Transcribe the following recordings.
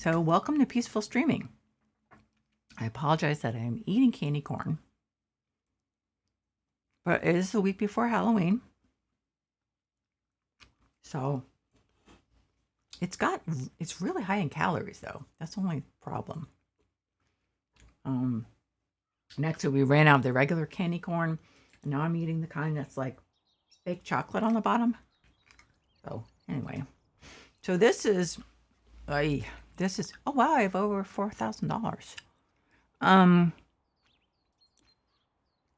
So, welcome to Peaceful Streaming. I apologize that I am eating candy corn, but it is the week before Halloween. So, it's really high in calories though. That's the only problem. Next we ran out of the regular candy corn, and now I'm eating the kind that's like fake chocolate on the bottom. So, anyway. So oh wow, I have over $4,000.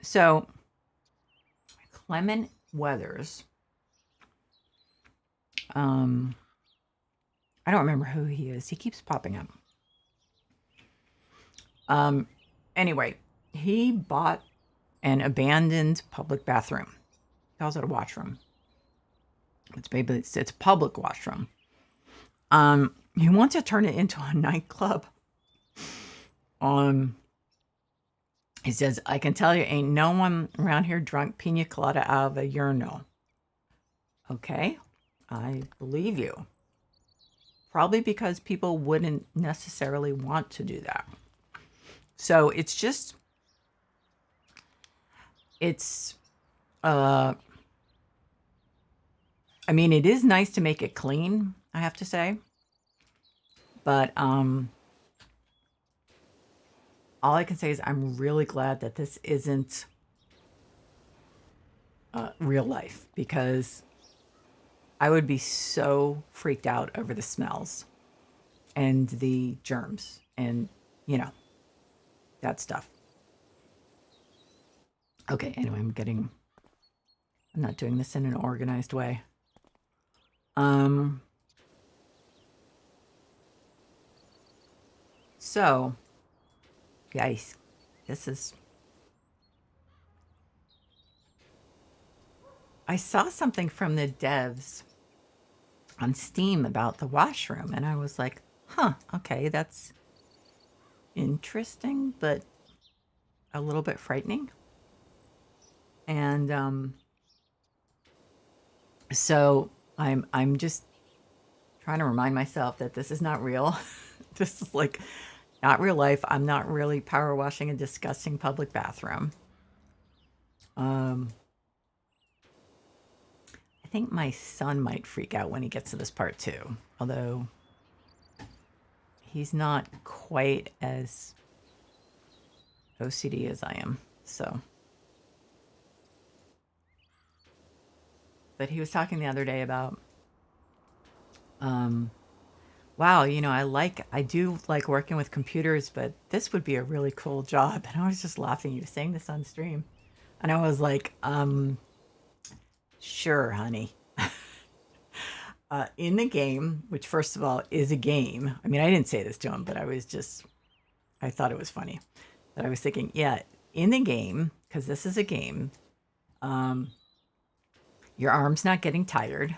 So Clement Weathers. I don't remember who he is. He keeps popping up. Anyway, he bought an abandoned public bathroom. He calls it a washroom. It's a public washroom. He wants to turn it into a nightclub. He says, I can tell you, ain't no one around here drunk pina colada out of a urinal. Okay, I believe you. Probably because people wouldn't necessarily want to do that. So I mean, it is nice to make it clean, I have to say. But all I can say is I'm really glad that this isn't real life, because I would be so freaked out over the smells and the germs and, that stuff. Okay, anyway, I'm not doing this in an organized way. So, guys, I saw something from the devs on Steam about the washroom, and I was like, huh, okay, that's interesting, but a little bit frightening. And so I'm just trying to remind myself that this is not real. This is like not real life. I'm not really power washing a disgusting public bathroom. I think my son might freak out when he gets to this part too, although he's not quite as OCD as I am. So, but he was talking the other day about, wow, I do like working with computers, but this would be a really cool job. And I was just laughing. He was saying this on stream, and I was like, sure, honey. In the game, which first of all is a game. I mean, I didn't say this to him, but I thought it was funny. But I was thinking, yeah, in the game, because this is a game, your arm's not getting tired.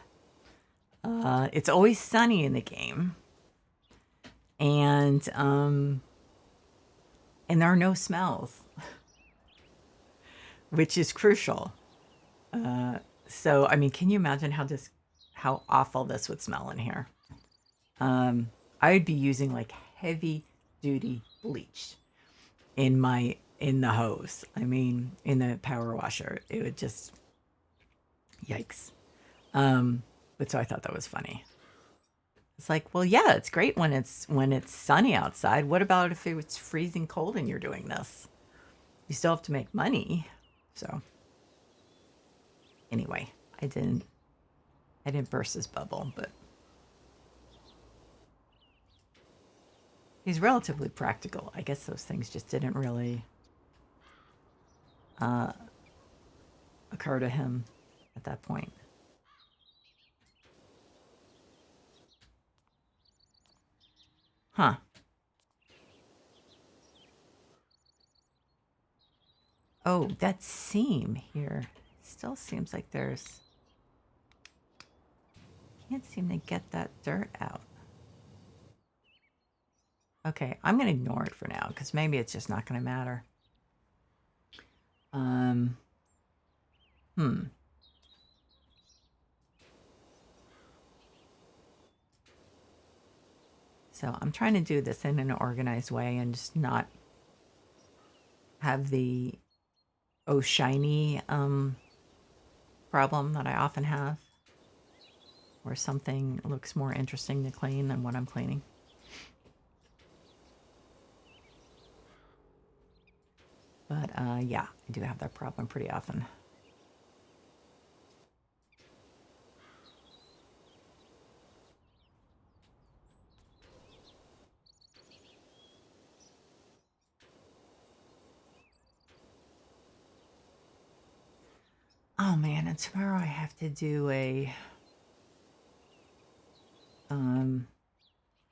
It's always sunny in the game. And there are no smells, which is crucial. So, I mean, can you imagine how awful this would smell in here? I would be using like heavy duty bleach in the hose. I mean, in the power washer, it would just, yikes. But so I thought that was funny. It's like, well, yeah, it's great when it's sunny outside. What about if it's freezing cold and you're doing this? You still have to make money. So anyway, I didn't burst his bubble, but he's relatively practical. I guess those things just didn't really occur to him at that point. Huh. Oh, that seam here still seems like can't seem to get that dirt out. Okay, I'm going to ignore it for now because maybe it's just not going to matter. So I'm trying to do this in an organized way and just not have the oh shiny problem that I often have, where something looks more interesting to clean than what I'm cleaning. But yeah, I do have that problem pretty often. Oh man, and tomorrow I have to do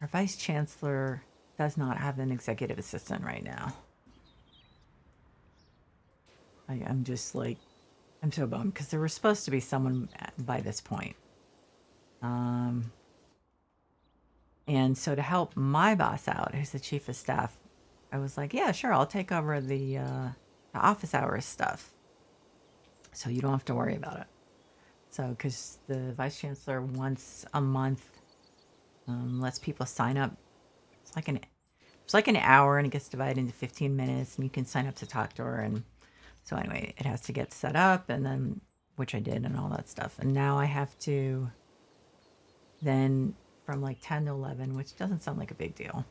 our vice chancellor does not have an executive assistant right now. I'm just like, I'm so bummed because there was supposed to be someone by this point. And so to help my boss out, who's the chief of staff, I was like, yeah, sure, I'll take over the office hours stuff. So you don't have to worry about it. So, because the vice chancellor once a month lets people sign up. It's like an hour, and it gets divided into 15 minutes, and you can sign up to talk to her. And so anyway, it has to get set up, and then which I did, and all that stuff. And now I have to then from like 10 to 11, which doesn't sound like a big deal.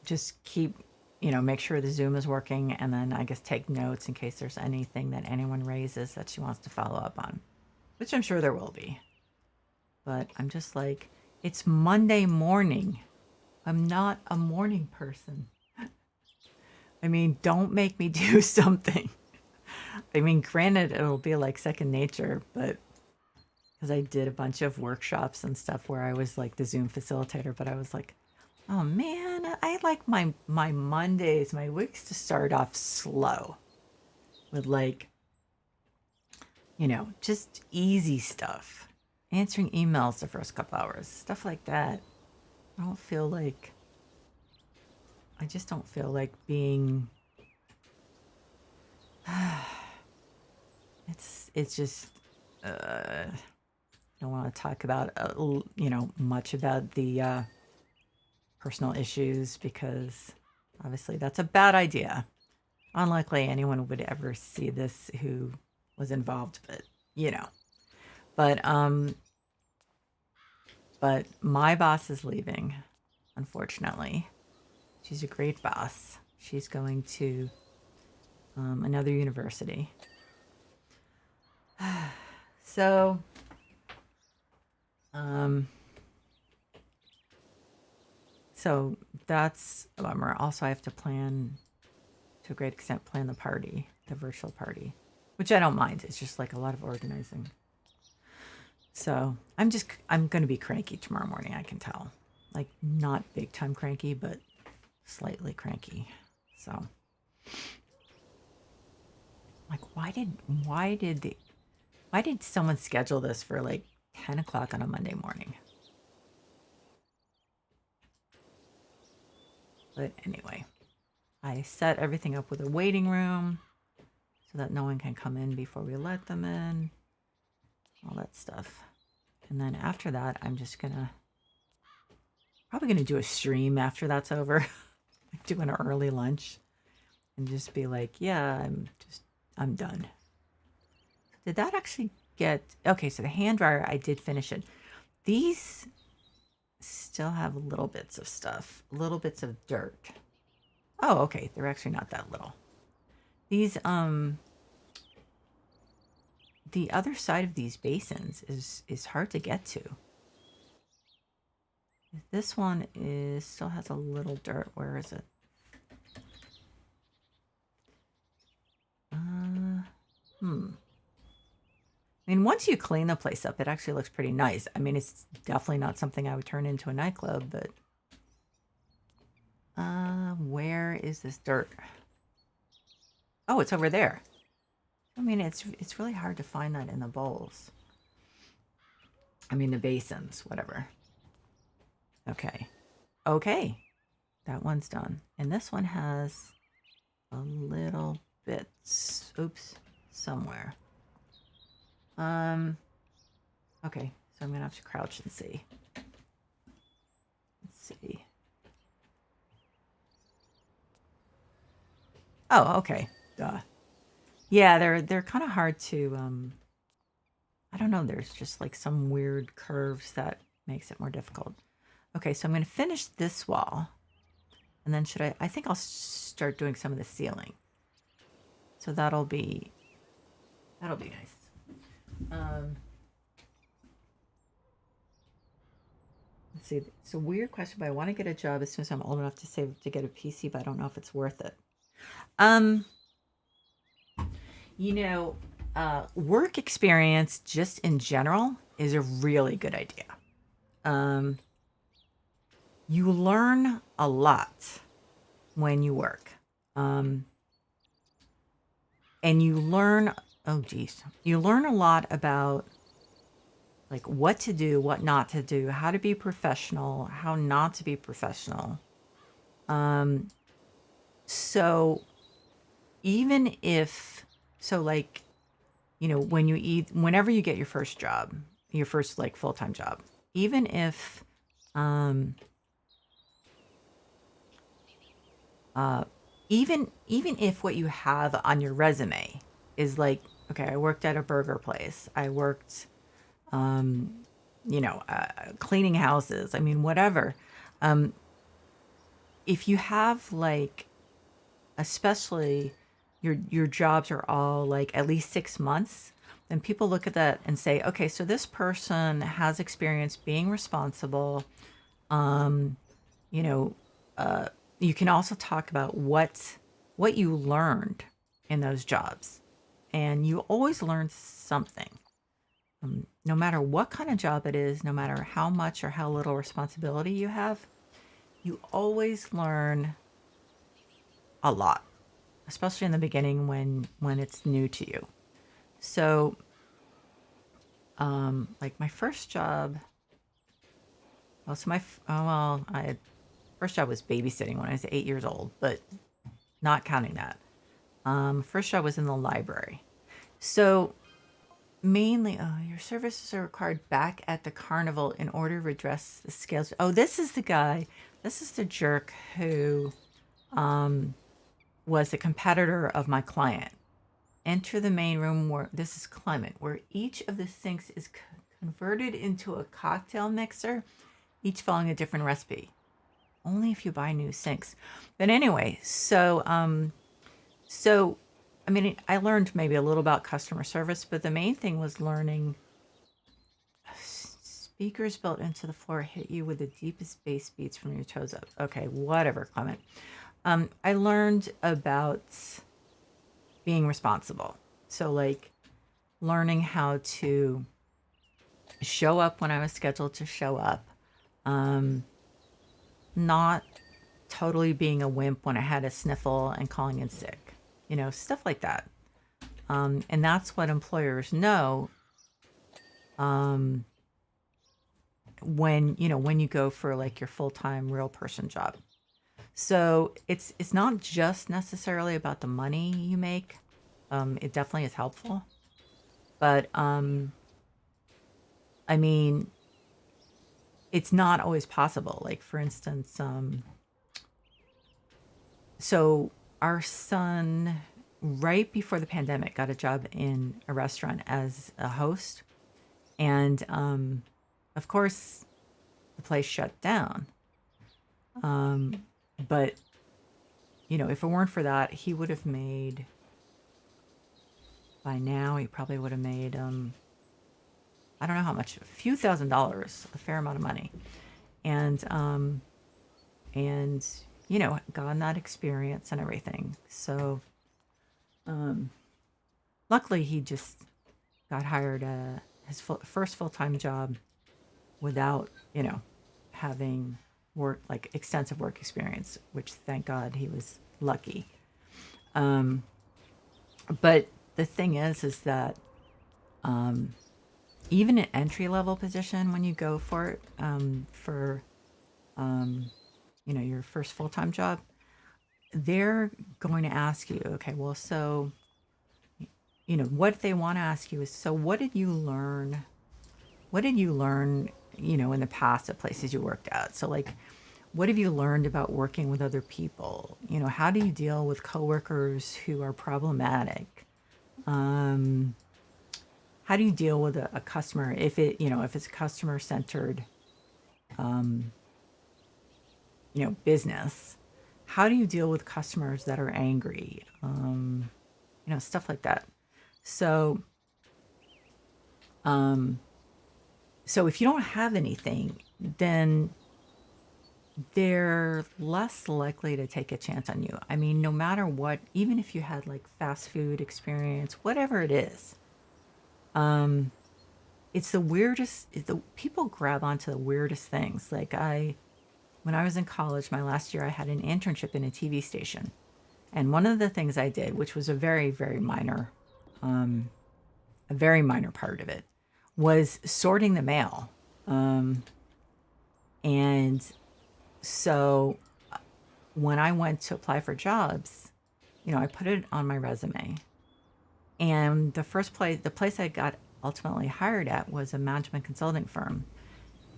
Just keep, make sure the Zoom is working, and then I guess take notes in case there's anything that anyone raises that she wants to follow up on, which I'm sure there will be. But I'm just like, it's Monday morning. I'm not a morning person. I mean, don't make me do something. I mean, granted, it'll be like second nature, but because I did a bunch of workshops and stuff where I was like the Zoom facilitator, but I was like, oh man, I like my Mondays, my weeks to start off slow with like, just easy stuff. Answering emails the first couple hours, stuff like that. I just don't feel like being it's just I don't want to talk about much about the personal issues, because obviously that's a bad idea. Unlikely anyone would ever see this who was involved, but but my boss is leaving, unfortunately. She's a great boss. She's going to another university. So so that's a bummer. Also, I have to plan, to a great extent, plan the party, the virtual party, which I don't mind. It's just like a lot of organizing. So I'm going to be cranky tomorrow morning, I can tell. Like, not big time cranky, but slightly cranky. So, like, why did someone schedule this for like 10 o'clock on a Monday morning? But anyway, I set everything up with a waiting room so that no one can come in before we let them in, all that stuff. And then after that, I'm just probably gonna do a stream after that's over. Like, do an early lunch and just be like, yeah, I'm done. Did that actually get, okay, so the hand dryer, I did finish it. These still have little bits of stuff, little bits of dirt. Oh, okay, they're actually not that little. These, the other side of these basins is hard to get to. This one still has a little dirt. Where is it? I mean, once you clean the place up, it actually looks pretty nice. I mean, it's definitely not something I would turn into a nightclub, but where is this dirt? Oh, it's over there. I mean, it's really hard to find that in the bowls. I mean, the basins, whatever. Okay. Okay. That one's done. And this one has a little bit, oops, somewhere. Okay, so I'm gonna have to crouch and see. see. Oh, okay. Duh. Yeah, they're kind of hard to I don't know, there's just like some weird curves that makes it more difficult. Okay, so I'm going to finish this wall. And then I think I'll start doing some of the ceiling. So that'll be nice. Let's see. It's a weird question, but I want to get a job as soon as I'm old enough to save to get a PC, but I don't know if it's worth it. Um, you know, work experience just in general is a really good idea. Um, you learn a lot when you work. And you learn, oh geez, you learn a lot about like what to do, what not to do, how to be professional, how not to be professional. So even if, so like, whenever you get your first job, your first like full-time job, even if, um, even if what you have on your resume is like, okay, I worked at a burger place, I worked, um, cleaning houses. I mean, whatever. Um, if you have like, especially your jobs are all like at least 6 months, then people look at that and say, okay, so this person has experience being responsible. Um, you know, you can also talk about what you learned in those jobs, and you always learn something. No matter what kind of job it is, no matter how much or how little responsibility you have, you always learn a lot, especially in the beginning when it's new to you. So, like my first job, well, so my well, I had, first job was babysitting when I was 8 years old, but not counting that. First job was in the library. So mainly, oh, your services are required back at the carnival in order to redress the scales. Oh, this is the guy. This is the jerk who was a competitor of my client. Enter the main room where this is Clement, where each of the sinks is converted into a cocktail mixer, each following a different recipe. Only if you buy new sinks. But anyway, so I mean, I learned maybe a little about customer service, but the main thing was learning speakers built into the floor hit you with the deepest bass beats from your toes up. Okay, whatever, Clement. I learned about being responsible. So, like, learning how to show up when I was scheduled to show up, not totally being a wimp when I had a sniffle and calling in sick, stuff like that. And that's what employers know when you go for like your full-time real person job. So it's not just necessarily about the money you make. It definitely is helpful, but I mean, it's not always possible. Like for instance, so our son, right before the pandemic, got a job in a restaurant as a host, and of course, the place shut down. But if it weren't for that, he would have made, by now, he probably would have made, I don't know how much, a few $1,000s, a fair amount of money. And, gotten that experience and everything. So, luckily he just got hired at his first full-time job without, having like extensive work experience, which thank God he was lucky. But the thing is that even an entry level position, when you go for it, for your first full time job, they're going to ask you, okay, well, so what they want to ask you is, so what did you learn? What did you learn? In the past at places you worked at. So like, What have you learned about working with other people? You know, how do you deal with coworkers who are problematic? Um, how do you deal with a customer if it, you know, if it's a customer centered, um, you know, business? How do you deal with customers that are angry? You know, stuff like that. So, um, so if you don't have anything, then they're less likely to take a chance on you. I mean, no matter what, even if you had like fast food experience, whatever it is, um, it's the weirdest. The people grab onto the weirdest things. Like when I was in college, my last year, I had an internship in a TV station, and one of the things I did, which was um, a very minor part of it, was sorting the mail. Um, and so when I went to apply for jobs, you know, I put it on my resume. And the place I got ultimately hired at was a management consulting firm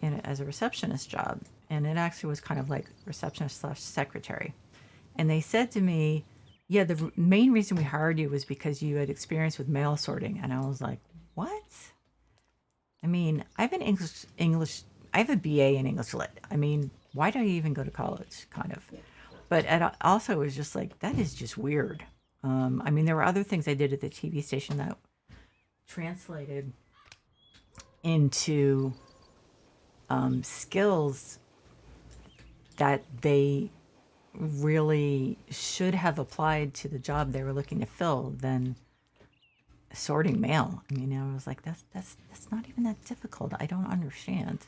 as a receptionist job. And it actually was kind of like receptionist slash secretary. And they said to me, yeah, the main reason we hired you was because you had experience with mail sorting. And I was like, what? I mean, I have a BA in English Lit. I mean, why did I even go to college? Kind of. But also, it was just like, that is just weird. I mean, there were other things I did at the TV station that translated into skills that they really should have applied to the job they were looking to fill than sorting mail. I mean, I was like, that's not even that difficult. I don't understand.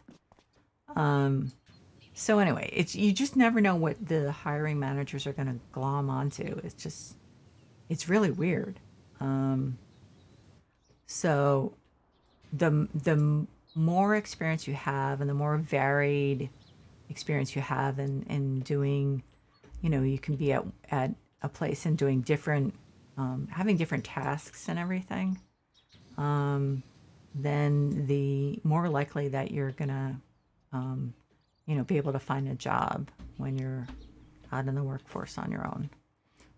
Um, so anyway, it's you just never know what the hiring managers are going to glom onto. It's really weird. Um, so the more experience you have and the more varied experience you have in doing, you know, you can be at a place and doing different, having different tasks and everything, um, then the more likely that you're gonna, um, you know, be able to find a job when you're out in the workforce on your own.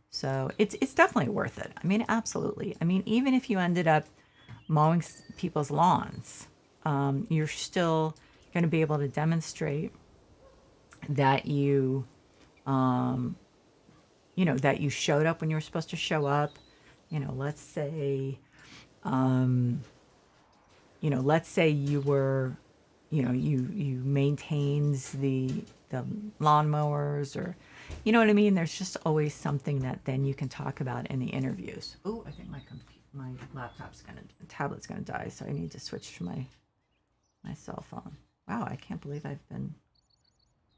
So it's definitely worth it. I mean, absolutely. I mean, even if you ended up mowing people's lawns, you're still going to be able to demonstrate that um, you know, that you showed up when you were supposed to show up. You know, um, let's say you were, you know, you maintained the lawnmowers, or, you know what I mean? There's just always something that then you can talk about in the interviews. Oh, I think my tablet's gonna die, so I need to switch to my cell phone. Wow, I can't believe I've been.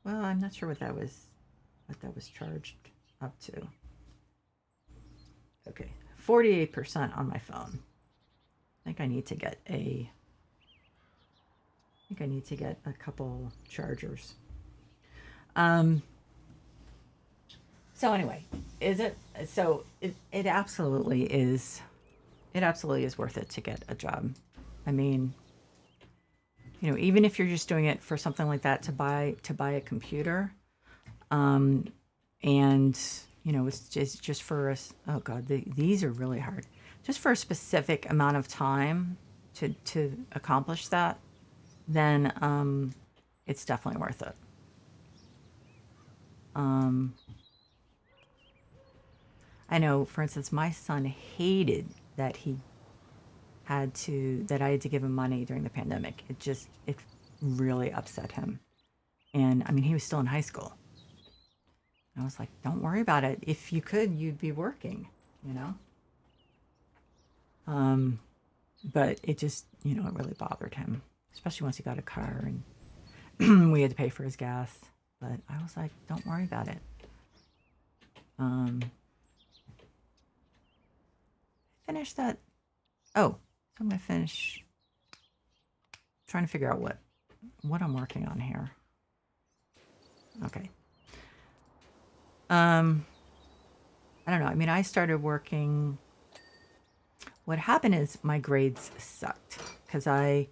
Well, I'm not sure what that was charged up to. Okay, 48% on my phone. I think I need to get a couple chargers. Um, so anyway, is it so it absolutely is, it absolutely is worth it to get a job. I mean, you know, even if you're just doing it for something like that, to buy a computer, um, and you know, it's just for us. Oh God, these are really hard. Just for a specific amount of time to accomplish that, then it's definitely worth it. Um, I know, for instance, my son hated that I had to give him money during the pandemic. It really upset him. And I mean, he was still in high school. I was like, don't worry about it. If you could, you'd be working, you know? Um, but it just, you know, it really bothered him, especially once he got a car and we had to pay for his gas. But I was like, don't worry about it. Um, finish that. Oh, so I'm going to finish trying to figure out what I'm working on here. Okay. I don't know. I mean, I started working. What happened is my grades sucked because I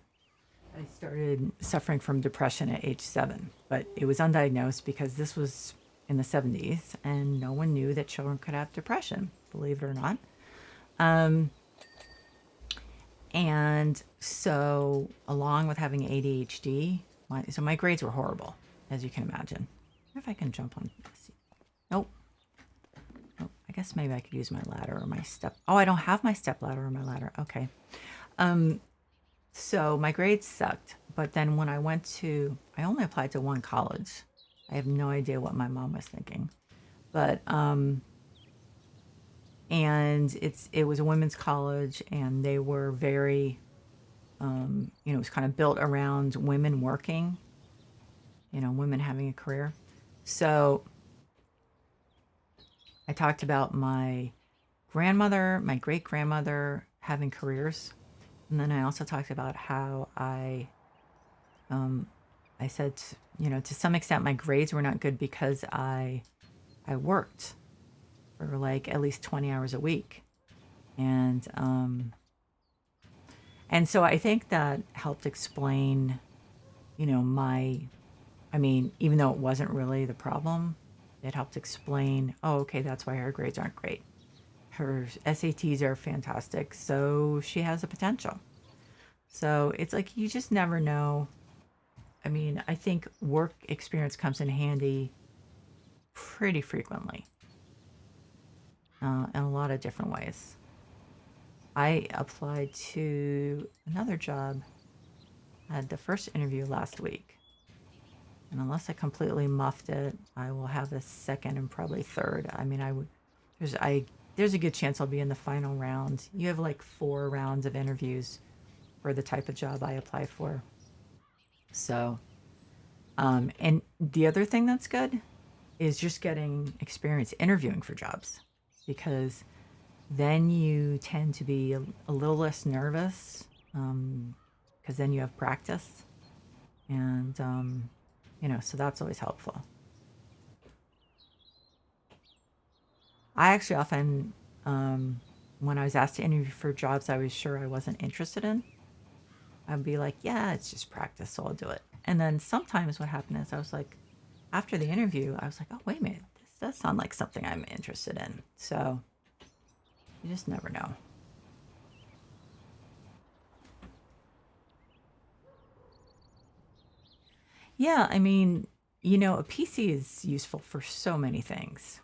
started suffering from depression at age 7. but it was undiagnosed because this was in the 70s and no one knew that children could have depression, believe it or not. Um, and so, along with having ADHD, so my grades were horrible, as you can imagine. I wonder if I can jump on. Nope. Oh, I guess maybe I could use my ladder or my step. Oh, I don't have my step ladder or my ladder. Okay. So my grades sucked. But then when I went to, I only applied to one college. I have no idea what my mom was thinking. But, and it was a women's college and they were very, it was kind of built around women working, women having a career. So I talked about my grandmother, my great grandmother having careers. And then I also talked about how I said, to some extent my grades were not good because I worked for like at least 20 hours a week. And so I think that helped explain, even though it wasn't really the problem, it helped explain, oh, okay, that's why her grades aren't great. Her SATs are fantastic, so she has a potential. So it's like you just never know. I think work experience comes in handy pretty frequently in a lot of different ways. I applied to another job. I had the first interview last week. And unless I completely muffed it, I will have a second and probably third. There's a good chance I'll be in the final round. You have like 4 rounds of interviews for the type of job I apply for. So, and the other thing that's good is just getting experience interviewing for jobs, because then you tend to be a little less nervous, because then you have practice. And, so that's always helpful. I actually often, when I was asked to interview for jobs I was sure I wasn't interested in, I'd be like, yeah, it's just practice, so I'll do it. And then sometimes what happened is I was like, after the interview, I was like, oh, wait a minute, this does sound like something I'm interested in. So you just never know. Yeah, a PC is useful for so many things.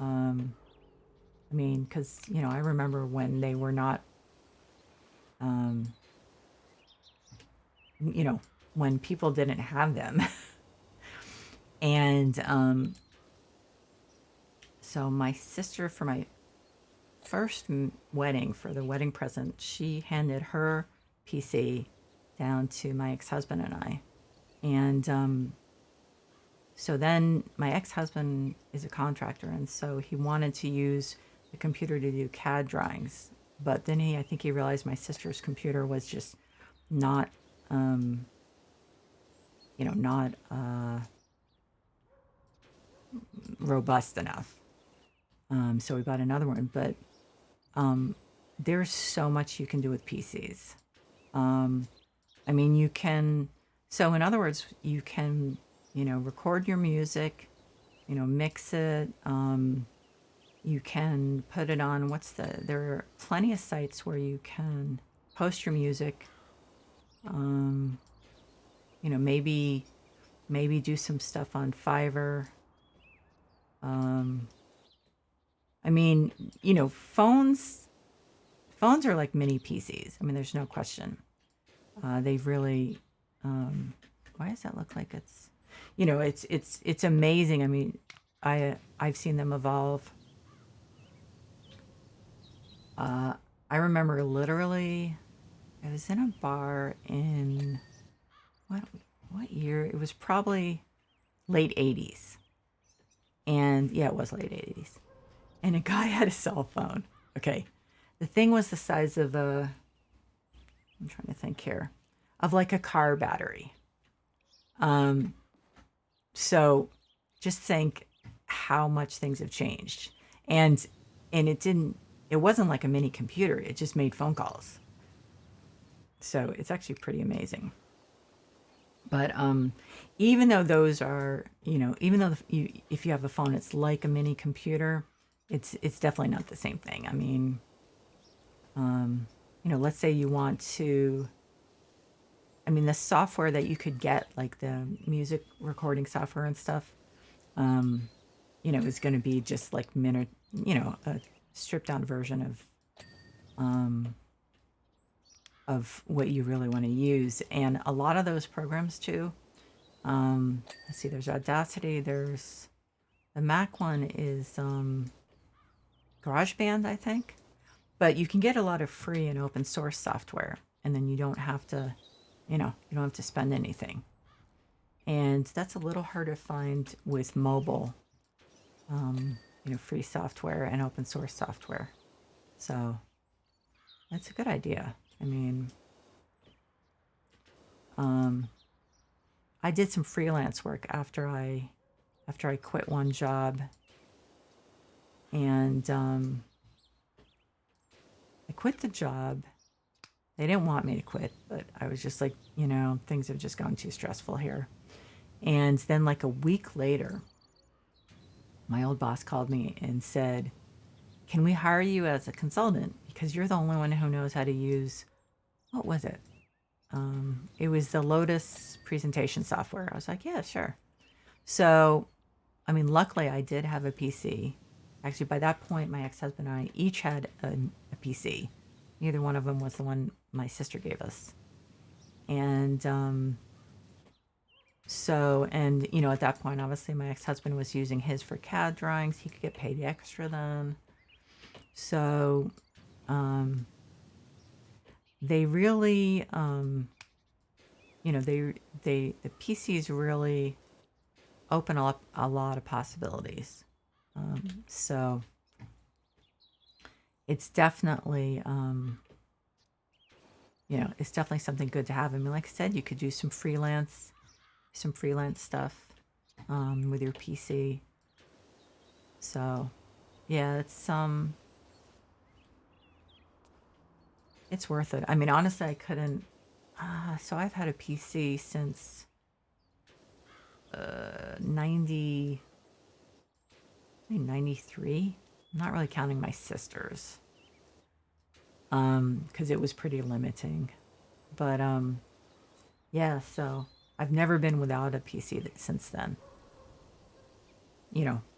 Um, because, I remember when they were not, um, when people didn't have them. And so my sister, for my first wedding, for the wedding present, she handed her PC down to my ex-husband and I. And so then my ex-husband is a contractor, and so he wanted to use the computer to do CAD drawings. But then I think he realized my sister's computer was just not, not robust enough. So we bought another one. But there's so much you can do with PCs. You can, so in other words, you can, record your music, mix it. You can put it on, there are plenty of sites where you can post your music. Maybe do some stuff on Fiverr. Phones are like mini PCs. There's no question. They've really, why does that look like it's amazing. I've seen them evolve. I remember literally, I was in a bar in what year? It was probably late 80s. And yeah, it was late 80s. And a guy had a cell phone. Okay. The thing was the size of I'm trying to think here, of like a car battery. So just think how much things have changed. And it wasn't like a mini computer. It just made phone calls. So it's actually pretty amazing. But even though those are, even though if you have a phone, it's like a mini computer, it's definitely not the same thing. I mean, let's say you want to, I mean, the software that you could get, like the music recording software and stuff, is going to be just like a stripped down version of what you really want to use. And a lot of those programs too, let's see, there's Audacity, there's the Mac one is GarageBand, I think. But you can get a lot of free and open source software, and then you don't have to, you don't have to spend anything. And that's a little hard to find with mobile, free software and open source software. So that's a good idea. I mean, I did some freelance work after I quit one job, and I quit the job. They didn't want me to quit, but I was just like, things have just gone too stressful here. And then like a week later, my old boss called me and said, can we hire you as a consultant? Because you're the only one who knows how to use, what was it? It was the Lotus presentation software. I was like, yeah, sure. So, I mean, luckily I did have a PC. Actually, by that point, my ex-husband and I each had a PC. Neither one of them was the one my sister gave us. And at that point, obviously, my ex-husband was using his for CAD drawings. He could get paid extra then. So they really, the PCs really open up a lot of possibilities. So it's definitely, it's definitely something good to have. I mean, like I said, you could do some freelance stuff with your PC. So yeah, it's worth it. I mean, honestly, I couldn't. So I've had a PC since 93. I'm not really counting my sisters, because it was pretty limiting. But yeah, so I've never been without a PC since then.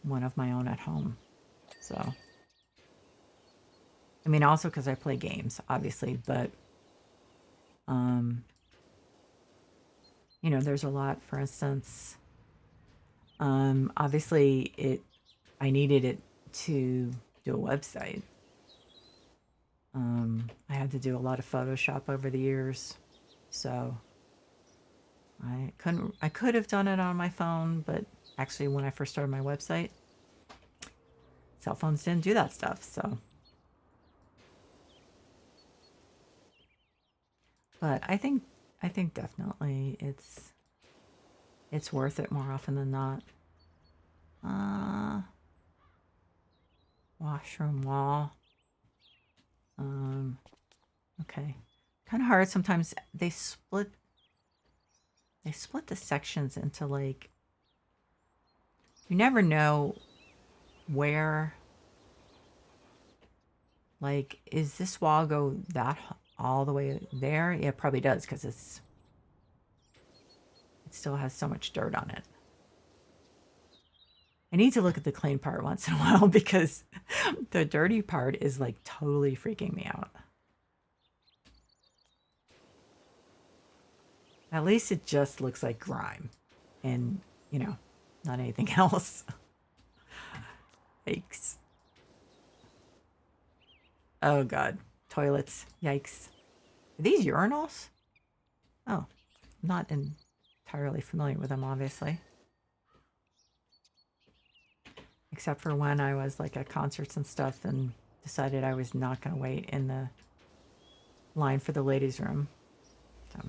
One of my own at home. So, I mean, also because I play games, obviously, but there's a lot. For instance, obviously I needed it to do a website. I had to do a lot of Photoshop over the years, so I could have done it on my phone, but actually when I first started my website, cell phones didn't do that stuff. So, but I think definitely it's worth it more often than not. Washroom wall. Okay. Kind of hard sometimes. They split the sections into, like, you never know where, like, is this wall go that all the way there? Yeah, it probably does, because it still has so much dirt on it. I need to look at the clean part once in a while, because the dirty part is like totally freaking me out. At least it just looks like grime and, not anything else. Yikes. Oh, God. Toilets. Yikes. Are these urinals? Oh, I'm not entirely familiar with them, obviously. Except for when I was like at concerts and stuff and decided I was not going to wait in the line for the ladies' room. So.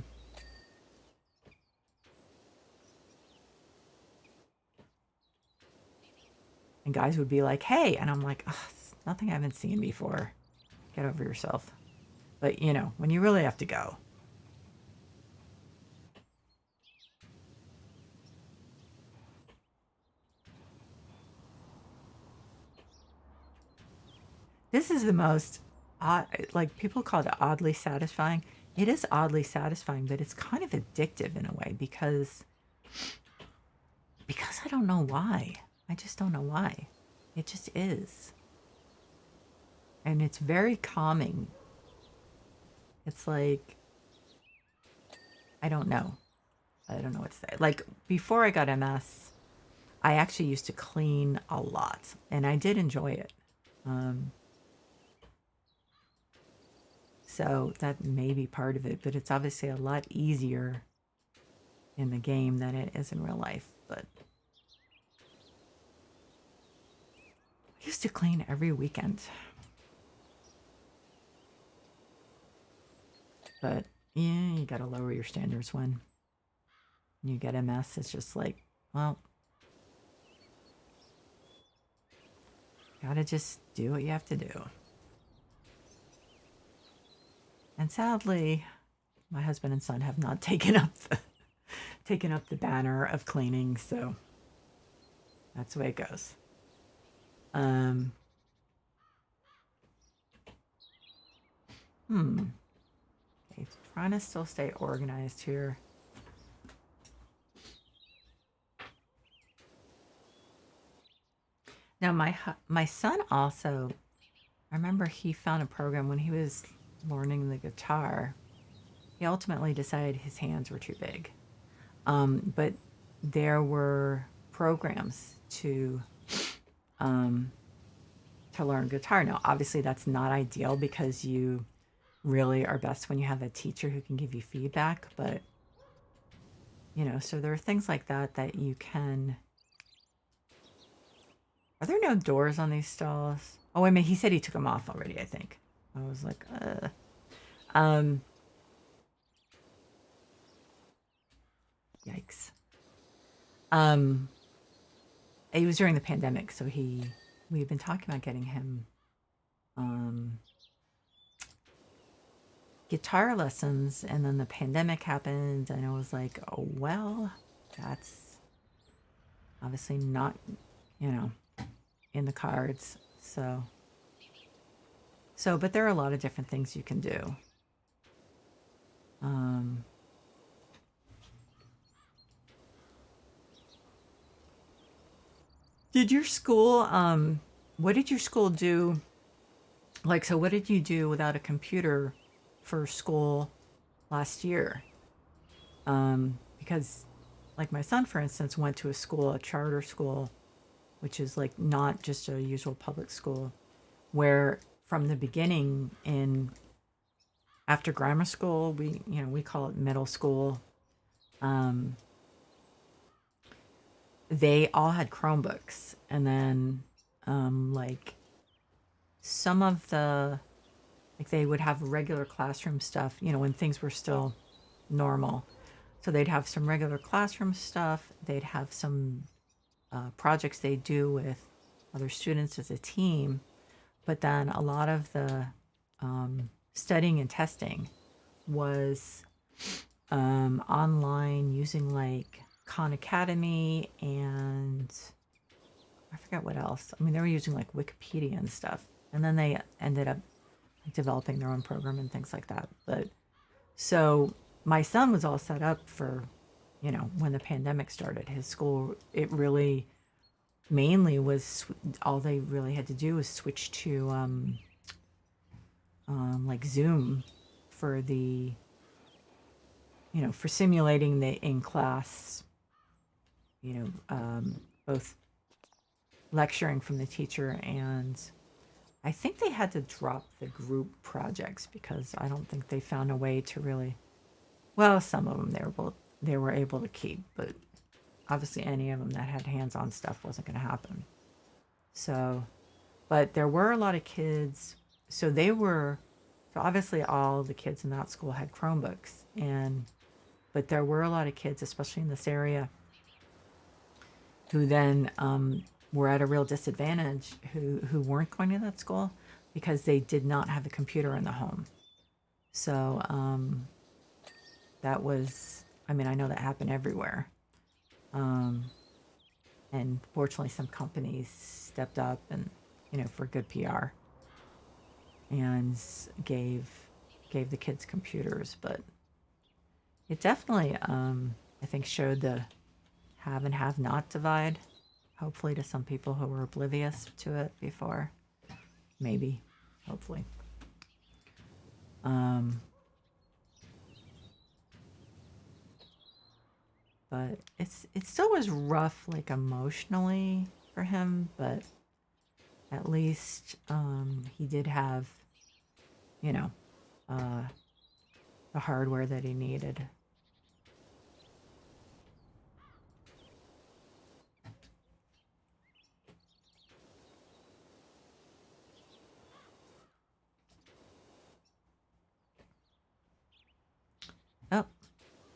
And guys would be like, hey, and I'm like, it's nothing I haven't seen before. Get over yourself. But, when you really have to go. This is the most odd, like people call it oddly satisfying. It is oddly satisfying, but it's kind of addictive in a way because I don't know why. I just don't know why. It just is. And it's very calming. It's like I don't know. I don't know what to say. Like before I got MS, I actually used to clean a lot and I did enjoy it. Um, so that may be part of it, but it's obviously a lot easier in the game than it is in real life. But I used to clean every weekend. But yeah, you gotta lower your standards when you get MS. It's just like, well, gotta just do what you have to do. And sadly, my husband and son have not taken up the banner of cleaning, so that's the way it goes. Um, hmm. Okay, trying to still stay organized here. Now my son also, I remember he found a program when he was learning the guitar. He ultimately decided his hands were too big. But there were programs um, to learn guitar. Now, obviously, that's not ideal because you really are best when you have a teacher who can give you feedback. But so there are things like that that you can. Are there no doors on these stalls? Oh, wait a minute. He said he took them off already, I think. I was like, um, yikes. Um, it was during the pandemic, so we've been talking about getting him um, guitar lessons, and then the pandemic happened, and I was like, oh well, that's obviously not, you know, in the cards. But there are a lot of different things you can do. Um, did your school, what did your school do? Like, so what did you do without a computer for school last year? Because, like, my son, for instance, went to a charter school, which is like not just a usual public school, where from the beginning in after grammar school, we call it middle school. Um, they all had Chromebooks, and then like some of the like they would have regular classroom stuff, when things were still normal. So they'd have some regular classroom stuff. They'd have some projects they do with other students as a team, but then a lot of the studying and testing was online using like Khan Academy and I forget what else. I mean, they were using like Wikipedia and stuff, and then they ended up like, developing their own program and things like that. But so my son was all set up for, when the pandemic started. His school, it really mainly was all they really had to do was switch to like Zoom for the for simulating the in class, both lecturing from the teacher and I think they had to drop the group projects because I don't think they found a way to really. Well, some of them they were able to keep, but obviously any of them that had hands-on stuff wasn't going to happen. So, but there were a lot of kids. So obviously all the kids in that school had Chromebooks, but there were a lot of kids, especially in this area, who then were at a real disadvantage who weren't going to that school because they did not have a computer in the home. So that was, I mean, I know that happened everywhere. And fortunately, some companies stepped up and, for good PR. and gave the kids computers, but it definitely, I think, showed the have and have not divide, hopefully, to some people who were oblivious to it before. Maybe, hopefully. But it still was rough, like emotionally for him, but at least he did have, you know, the hardware that he needed. Oh, I'm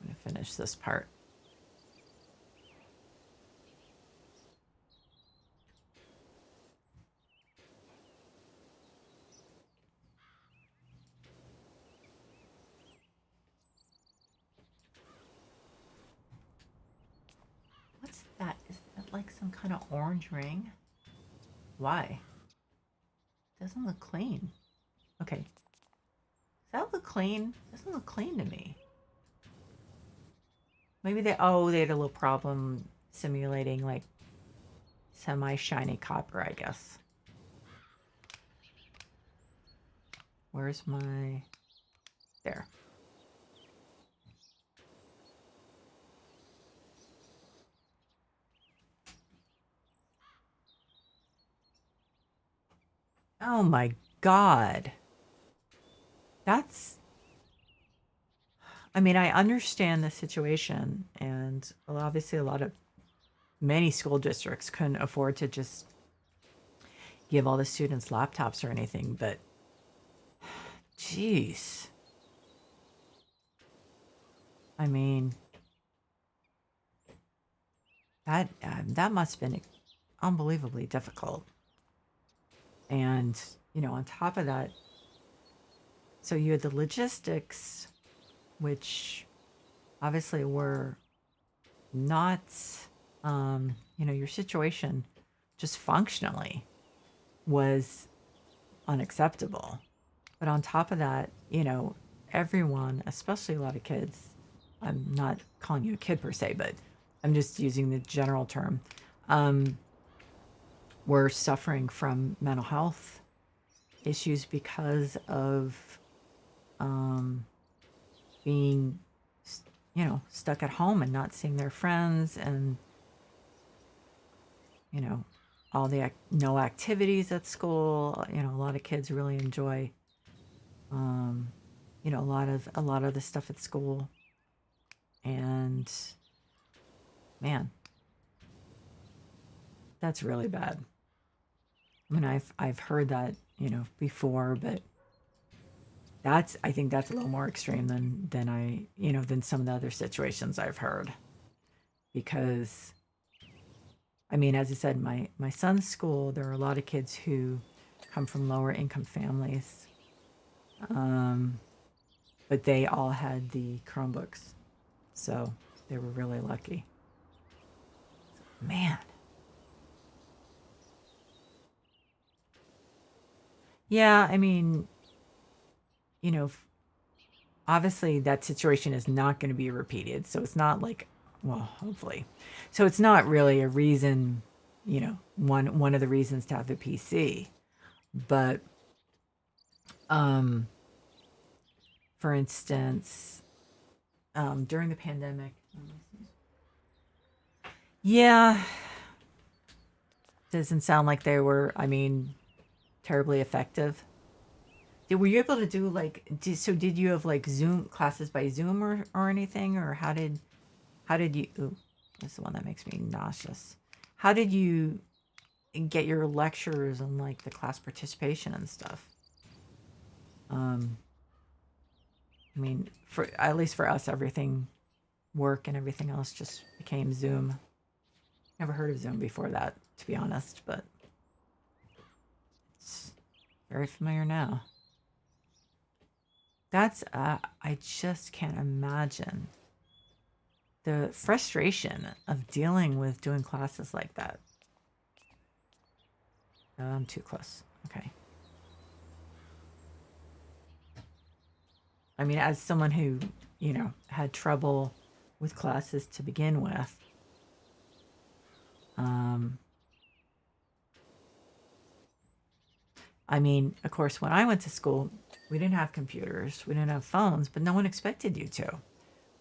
going to finish this part. What's that? Is that like some kind of orange ring? Why? Doesn't look clean. Okay. Does that look clean? Doesn't look clean to me. Maybe they had a little problem simulating like semi-shiny copper, I guess. Where's my... There. Oh my God. That's... I mean, I understand the situation, and obviously many school districts couldn't afford to just give all the students laptops or anything, but jeez. I mean, that must have been unbelievably difficult. And, on top of that, so you had the logistics, which obviously were not, your situation just functionally was unacceptable. But on top of that, everyone, especially a lot of kids, I'm not calling you a kid per se, but I'm just using the general term, were suffering from mental health issues because of being, stuck at home and not seeing their friends, and, all the no activities at school. A lot of kids really enjoy, a lot of the stuff at school. And man, that's really bad. I mean, I've heard that, before, but I think that's a little more extreme than some of the other situations I've heard. Because, I mean, as I said, my son's school, there are a lot of kids who come from lower income families, but they all had the Chromebooks, so they were really lucky. Man. Yeah, I mean, obviously that situation is not going to be repeated. So it's not like, well, hopefully. So it's not really a reason, one of the reasons to have a PC. But for instance, during the pandemic, yeah, doesn't sound like they were, I mean, terribly effective. Were you able to do like, did you have like Zoom classes by Zoom or anything? Or how did you, ooh, that's the one that makes me nauseous. How did you get your lectures and like the class participation and stuff? I mean, for at least for us, everything, work and everything else just became Zoom. Never heard of Zoom before that, to be honest, but it's very familiar now. That's, I just can't imagine the frustration of dealing with doing classes like that. I'm too close. Okay. I mean, as someone who, had trouble with classes to begin with, um, I mean, of course, when I went to school, we didn't have computers, we didn't have phones, but no one expected you to.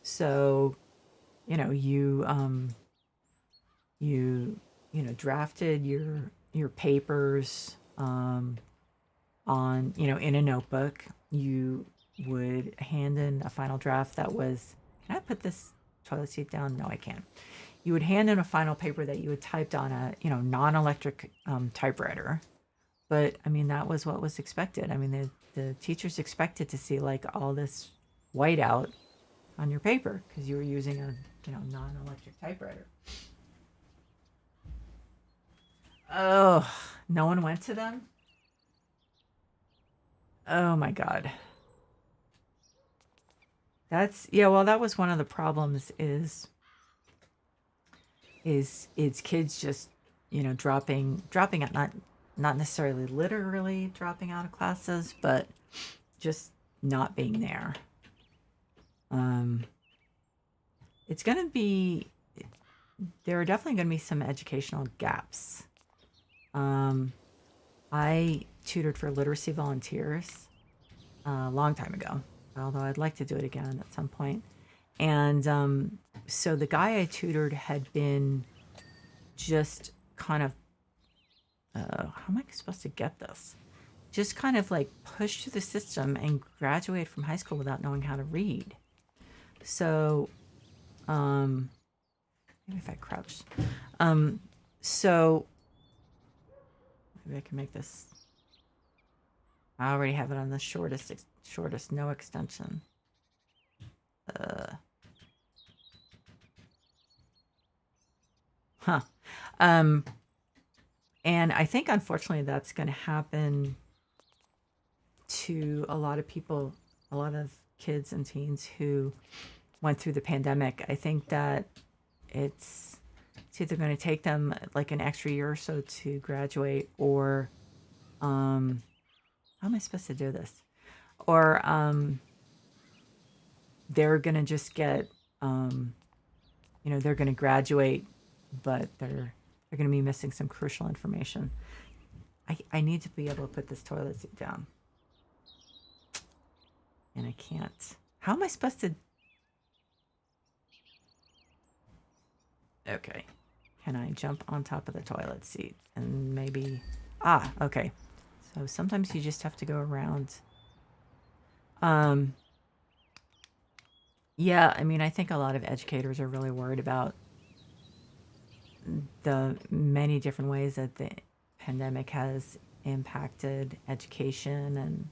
So, you know, you you drafted your papers on in a notebook. You would hand in a final draft that was, can I put this toilet seat down? No, I can't. You would hand in a final paper that you had typed on a non-electric typewriter. But I mean, that was what was expected. I mean, the teachers expected to see like all this whiteout on your paper because you were using a non-electric typewriter. Oh, no one went to them. Oh my god. That's, yeah, well, that was one of the problems is kids just, dropping out, not necessarily literally dropping out of classes, but just not being there. Um it's going to be There are definitely going to be some educational gaps. Um I tutored for literacy volunteers a long time ago, although I'd like to do it again at some point. And so the guy I tutored had been just kind of, how am I supposed to get this? Just kind of like pushed through the system and graduated from high school without knowing how to read. So, um, maybe if I crouch. Um, so maybe I can make this. I already have it on the shortest, no extension. Uh, huh. Um, and I think unfortunately that's going to happen to a lot of people, a lot of kids and teens who went through the pandemic. I think that it's it's either going to take them like an extra year or so to graduate, or how am I supposed to do this? Or they're going to just get they're going to graduate, but they're going to be missing some crucial information. I need to be able to put this toilet seat down, and I can't. How am I supposed to? Okay. Can I jump on top of the toilet seat and maybe... Okay. So sometimes you just have to go around. Um, yeah, I mean, I think a lot of educators are really worried about the many different ways that the pandemic has impacted education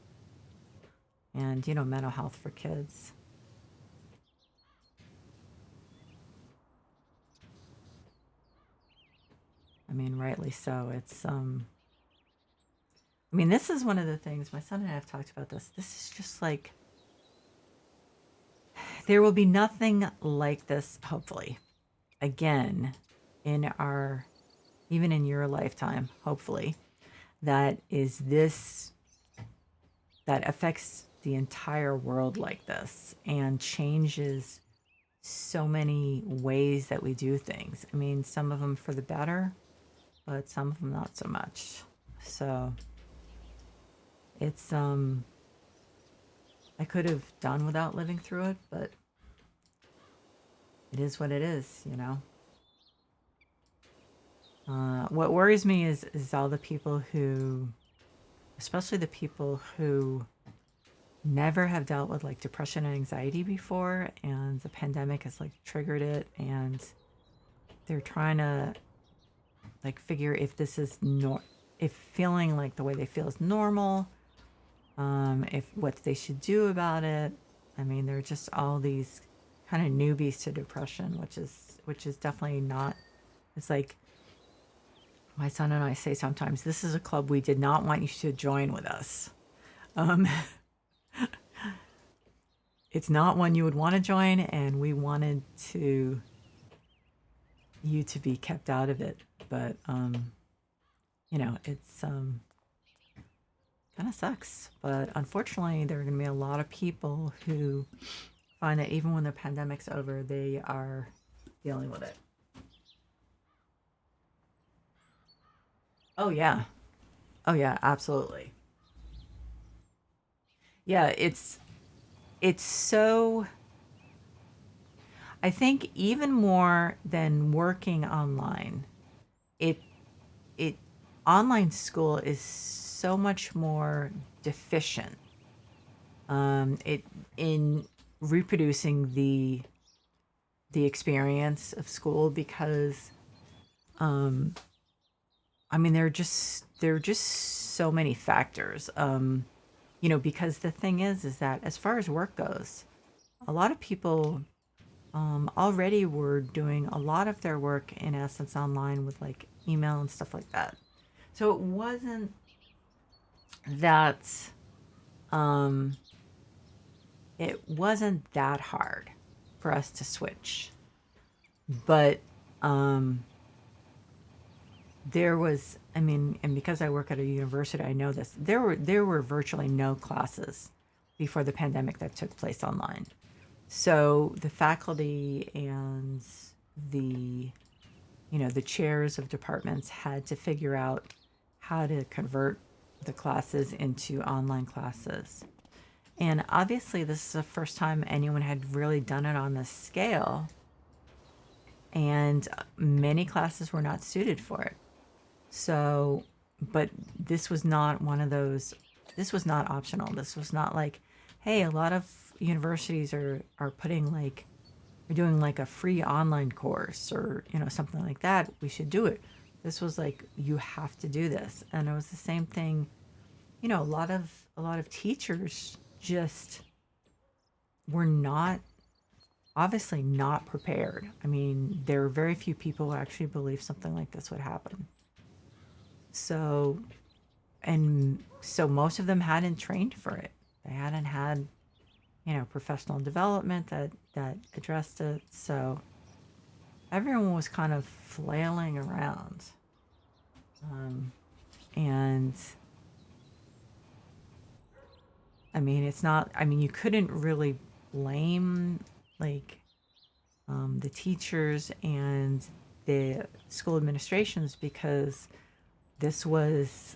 and mental health for kids. I mean, rightly so. I mean, this is one of the things my son and I have talked about this. This is just like, there will be nothing like this, hopefully, again, in our, even in your lifetime, hopefully, that affects the entire world like this and changes so many ways that we do things. I mean, some of them for the better, but some of them not so much. So it's I could have done without living through it, but it is what it is, you know. What worries me is all the people who, especially the people who never have dealt with like depression and anxiety before, and the pandemic has like triggered it, and they're trying to like figure if this is if feeling like the way they feel is normal, if what they should do about it. I mean, they're just all these kind of newbies to depression, which is definitely not. It's like my son and I say sometimes, this is a club we did not want you to join with us. Um, it's not one you would want to join, and we wanted you to be kept out of it. But it's kind of sucks. But unfortunately, there are going to be a lot of people who find that even when the pandemic's over, they are dealing with it. Oh yeah. Oh yeah, absolutely. Yeah, it's so I think even more than working online, it it online school is so much more deficient it in reproducing the experience of school because um I mean there are just so many factors. Because the thing is that as far as work goes, a lot of people already were doing a lot of their work in essence online with like email and stuff like that. So that um, it wasn't that hard for us to switch, but um, there was. I mean, and because I work at a university, I know this. There were virtually no classes before the pandemic that took place online. So the faculty and the the chairs of departments had to figure out how to convert the classes into online classes. And obviously, this is the first time anyone had really done it on this scale, and many classes were not suited for it. So, but this was not one of those, this was not optional. This was not like, hey, a lot of universities are putting like, are doing like a free online course or, something like that. We should do it. This was like, you have to do this. And it was the same thing, a lot of teachers just were not obviously not prepared. I mean, there were very few people who actually believed something like this would happen. So, and so most of them hadn't trained for it. They hadn't had, professional development that addressed it. So everyone was kind of flailing around. And I mean, it's not, I mean, you couldn't really blame like the teachers and the school administrations because this was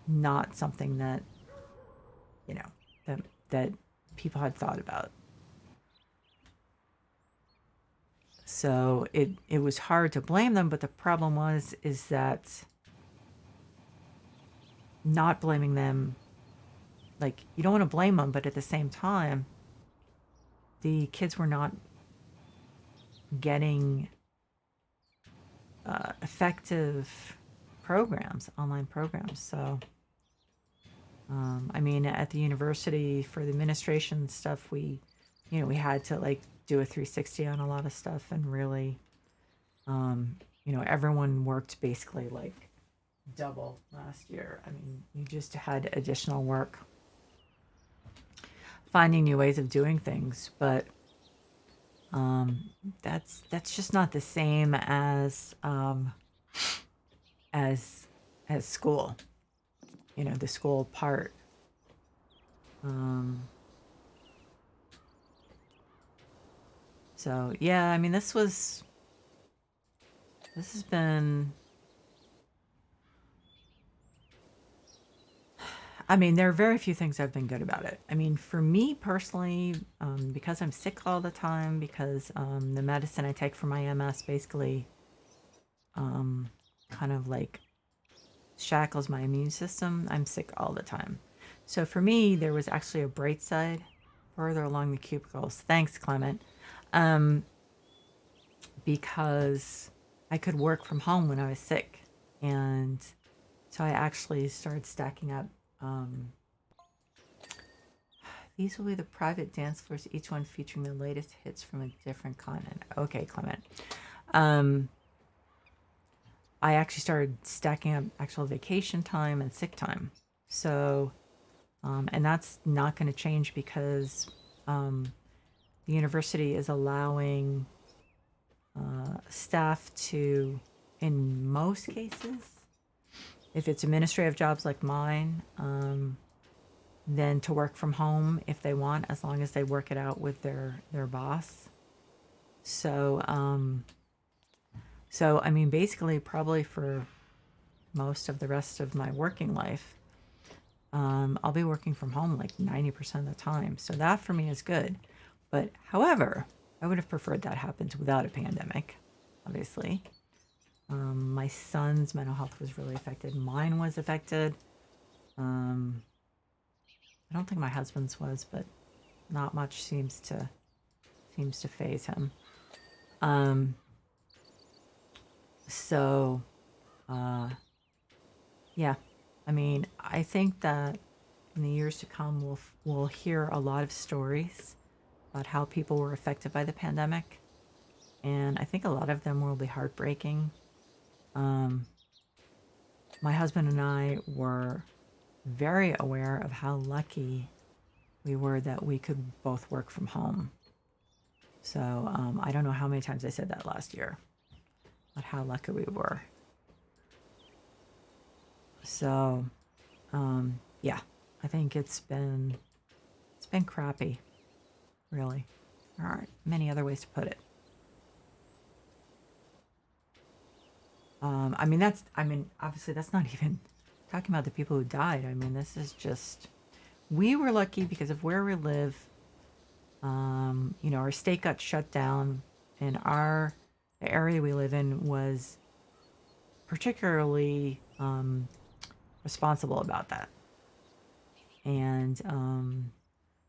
not something that, you know, that people had thought about. So it was hard to blame them, but the problem was is that not blaming them, like you don't want to blame them, but at the same time, the kids were not getting effective programs, online programs. So, I mean, at the university for the administration stuff, we had to like do a 360 on a lot of stuff and really, everyone worked basically like double last year. I mean, you just had additional work finding new ways of doing things, but that's just not the same as as school. The school part. Um, so yeah, I mean, this has been. I mean, there are very few things that have been good about it. I mean, for me personally, because I'm sick all the time, because the medicine I take for my MS basically um, kind of like shackles my immune system, I'm sick all the time. So for me, there was actually a bright side further along the cubicles. Thanks, Clement. Um, because I could work from home when I was sick. And so I actually started stacking up. Um, these will be the private dance floors, each one featuring the latest hits from a different continent. Okay, Clement. Um, I actually started stacking up actual vacation time and sick time. So, and that's not going to change because the university is allowing staff to, in most cases, if it's administrative jobs like mine, then to work from home if they want, as long as they work it out with their boss. So, so I mean, basically, probably for most of the rest of my working life, I'll be working from home like 90% of the time. So that for me is good. But however, I would have preferred that happened without a pandemic, obviously. My son's mental health was really affected. Mine was affected. Um, I don't think my husband's was, but not much seems to phase him. Um, so, uh, yeah, I mean, I think that in the years to come, we'll hear a lot of stories about how people were affected by the pandemic, and I think a lot of them will be heartbreaking. Um, my husband and I were very aware of how lucky we were that we could both work from home. So I don't know how many times I said that last year, but how lucky we were. So yeah, I think it's been crappy, really. There aren't many other ways to put it. I mean, obviously, that's not even talking about the people who died. I mean, this is just, we were lucky because of where we live. Our state got shut down, and the area we live in was particularly responsible about that. And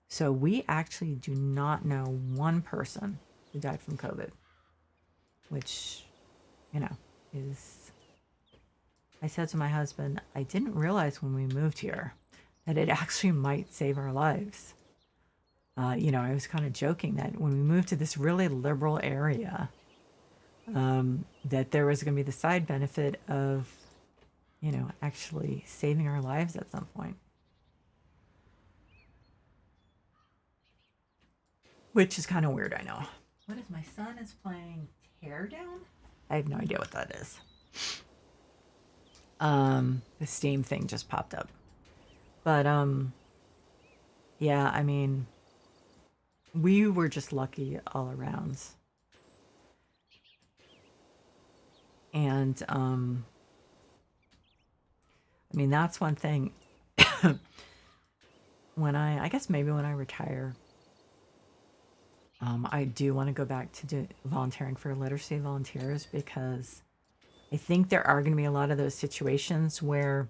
so we actually do not know one person who died from COVID, which, you know, is, I said to my husband, I didn't realize when we moved here that it actually might save our lives. I was kind of joking that when we moved to this really liberal area, that there was going to be the side benefit of, actually saving our lives at some point. Which is kind of weird, I know. What is my son is playing Teardown? I have no idea what that is. The Steam thing just popped up. But yeah, I mean, we were just lucky all around. And I mean, that's one thing. I guess maybe when I retire, I do want to go back to volunteering for literacy volunteers, because I think there are going to be a lot of those situations where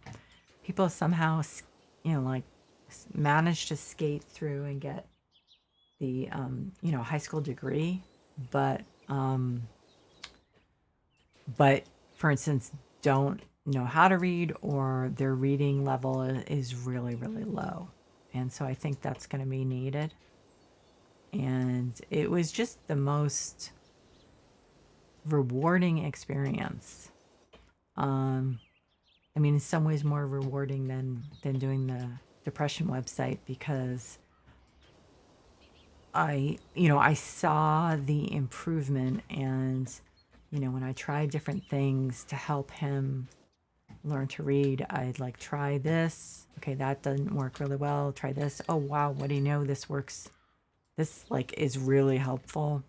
people somehow, like manage to skate through and get the, high school degree, but for instance, don't know how to read, or their reading level is really, really low. And so I think that's going to be needed. And it was just the most rewarding experience. I mean, in some ways more rewarding than doing the depression website, because I saw the improvement, and when I tried different things to help him learn to read, I'd like try this. Okay, that doesn't work really well. Try this. Oh wow, what do you know? This works. This like is really helpful.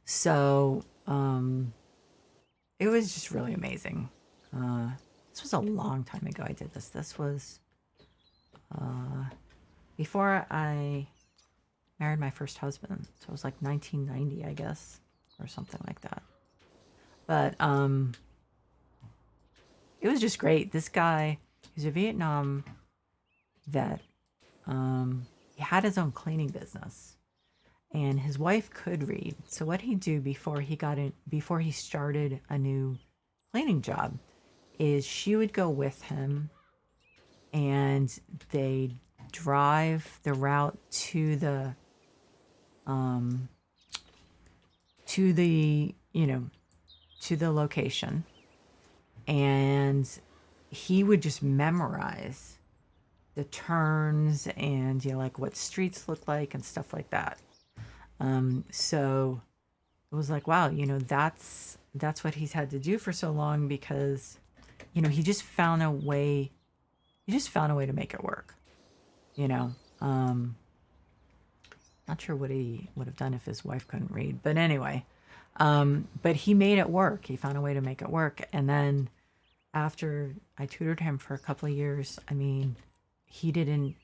So it was just really amazing. This was a long time ago I did this. This was before I married my first husband. So it was like 1990, I guess, or something like that. But it was just great. This guy, he's a Vietnam vet. He had his own cleaning business, and his wife could read. So what he'd do before he started a new cleaning job, is she would go with him, and they'd drive the route to the location, and he would just memorize the turns and like what streets look like and stuff like that. So it was like, wow, that's what he's had to do for so long, because he just found a way. He just found a way to make it work. You know, um, not sure what he would have done if his wife couldn't read, but anyway, but he made it work. He found a way to make it work. And then after I tutored him for a couple of years, I mean, he didn't,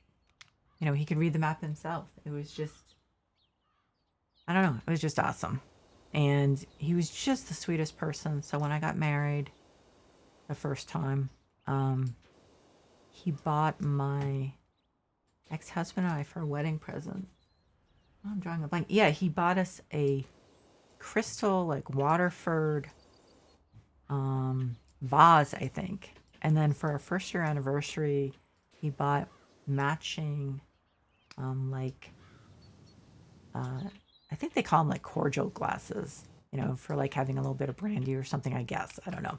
he could read the map himself. It was just, I don't know, it was just awesome. And he was just the sweetest person. So when I got married the first time, he bought my ex-husband and I for a wedding present. Oh, I'm drawing a blank. Yeah, he bought us a crystal, like Waterford vase, I think. And then for our first year anniversary, he bought matching, like, I think they call them like cordial glasses, for like having a little bit of brandy or something, I guess. I don't know.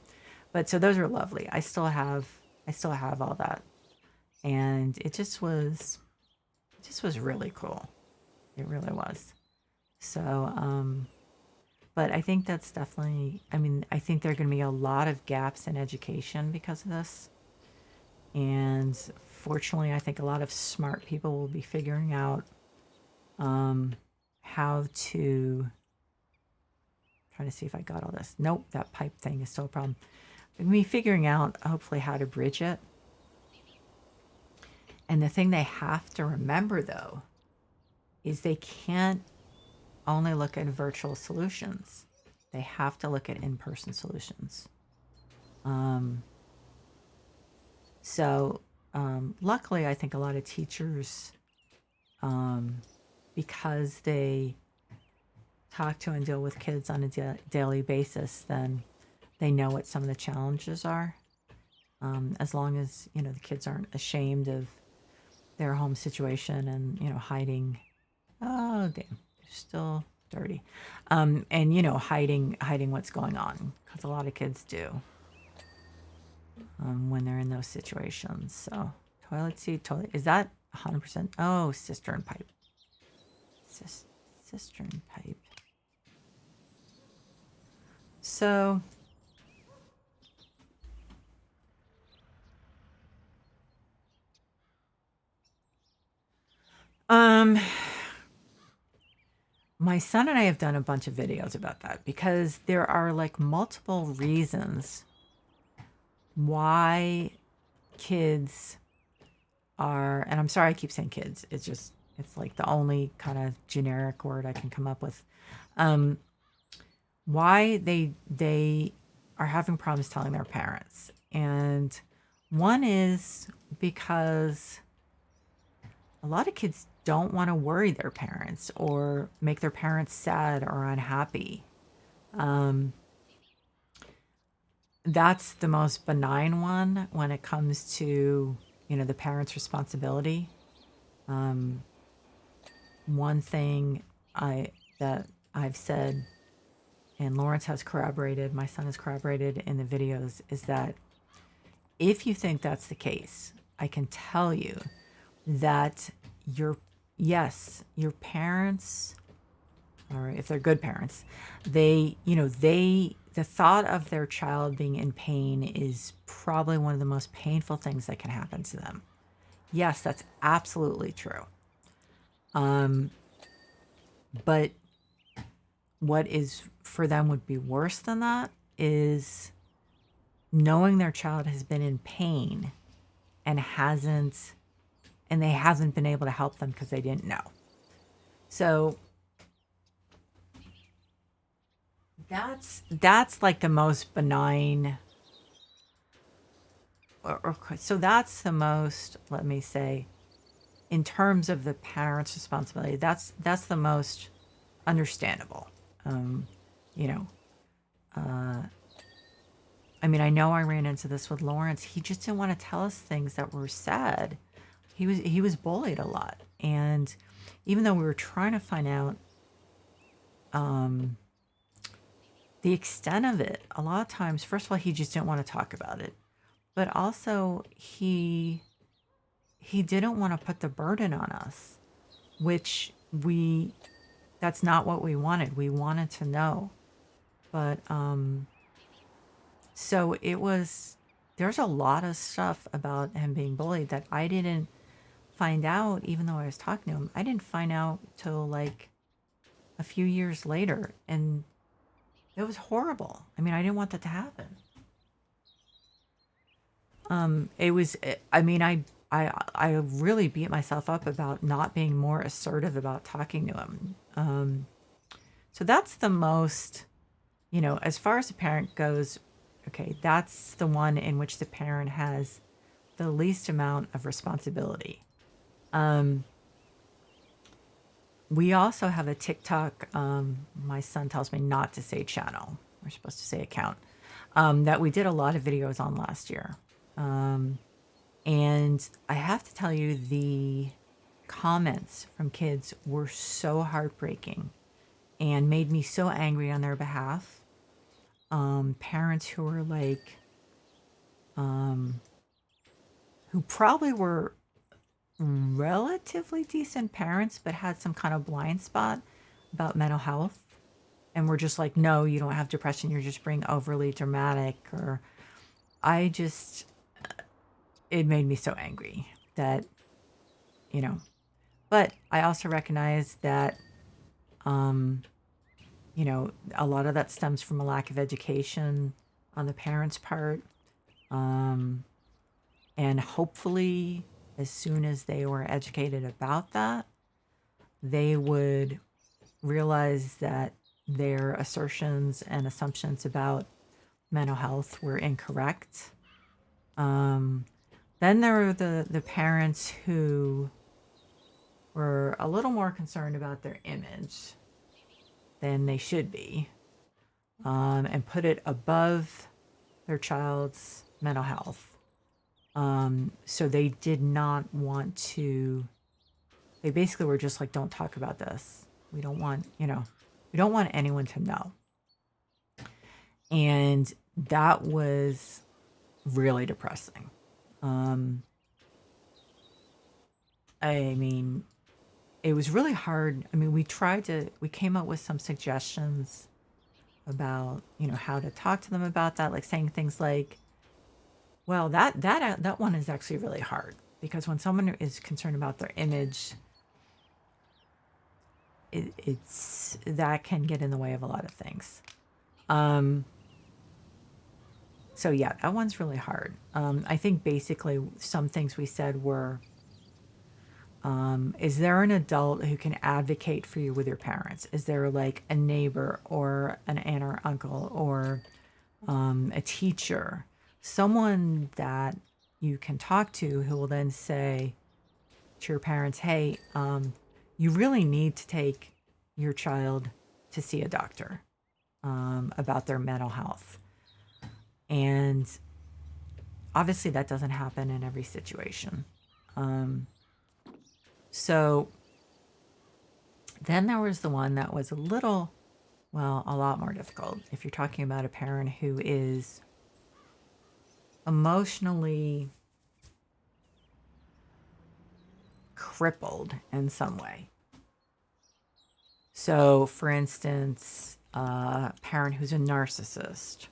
But so those are lovely. I still have all that. And it just was really cool. It really was. So, but I think that's definitely, I mean, I think there are going to be a lot of gaps in education because of this. And fortunately, I think a lot of smart people will be figuring out how to, trying to see if I got all this. Nope, that pipe thing is still a problem. Me figuring out hopefully how to bridge it. And the thing they have to remember though is they can't only look at virtual solutions. They have to look at in-person solutions. Luckily, I think a lot of teachers, because they talk to and deal with kids on a daily basis, then they know what some of the challenges are. As long as, the kids aren't ashamed of their home situation and, hiding. Oh, damn. They're still dirty. And, hiding what's going on. Because a lot of kids do. When they're in those situations. So, toilet seat, is that 100%? Oh, cistern pipe. Cistern pipe. So, my son and I have done a bunch of videos about that because there are like multiple reasons why kids are, and I'm sorry I keep saying kids, it's like the only kind of generic word I can come up with, why they are having problems telling their parents. And one is because a lot of kids don't want to worry their parents or make their parents sad or unhappy. That's the most benign one when it comes to, the parent's responsibility. One thing that I've said, and Lawrence has corroborated, my son has corroborated in the videos, is that if you think that's the case, I can tell you that your parents, or if they're good parents, the thought of their child being in pain is probably one of the most painful things that can happen to them. Yes, that's absolutely true. But what is for them would be worse than that is knowing their child has been in pain and they haven't been able to help them because they didn't know. So that's like the most benign, so that's the most, let me say, in terms of the parent's responsibility, that's the most understandable. I mean, I know I ran into this with Lawrence. He just didn't want to tell us things that were sad. He was bullied a lot, and even though we were trying to find out the extent of it, a lot of times, first of all, he just didn't want to talk about it, but also he didn't want to put the burden on us, which that's not what we wanted. We wanted to know, but so there's a lot of stuff about him being bullied that I didn't find out, even though I was talking to him. I didn't find out till like a few years later, and it was horrible. I mean, I didn't want that to happen. It was. I mean, I really beat myself up about not being more assertive about talking to him. So that's the most, as far as a parent goes. Okay, that's the one in which the parent has the least amount of responsibility. Um, we also have a TikTok. My son tells me not to say channel. We're supposed to say account. That we did a lot of videos on last year. And I have to tell you, the comments from kids were so heartbreaking and made me so angry on their behalf. Parents who were like, who probably were relatively decent parents, but had some kind of blind spot about mental health. And were just like, no, you don't have depression. You're just being overly dramatic. Or I just, it made me so angry that, but I also recognize that, a lot of that stems from a lack of education on the parents' part. And hopefully, as soon as they were educated about that, they would realize that their assertions and assumptions about mental health were incorrect. Then there are the parents who were a little more concerned about their image than they should be, and put it above their child's mental health. So they did not want to, they basically were just like, don't talk about this. We don't want, we don't want anyone to know. And that was really depressing. I mean, it was really hard. I mean, we came up with some suggestions about, how to talk to them about that, like saying things like, well, that one is actually really hard, because when someone is concerned about their image, it's that can get in the way of a lot of things. So yeah, that one's really hard. I think basically some things we said were, is there an adult who can advocate for you with your parents? Is there like a neighbor or an aunt or uncle or a teacher, someone that you can talk to who will then say to your parents, hey, you really need to take your child to see a doctor about their mental health. And obviously that doesn't happen in every situation. So then there was the one that was a lot more difficult. If you're talking about a parent who is emotionally crippled in some way. So, for instance, a parent who's a narcissist,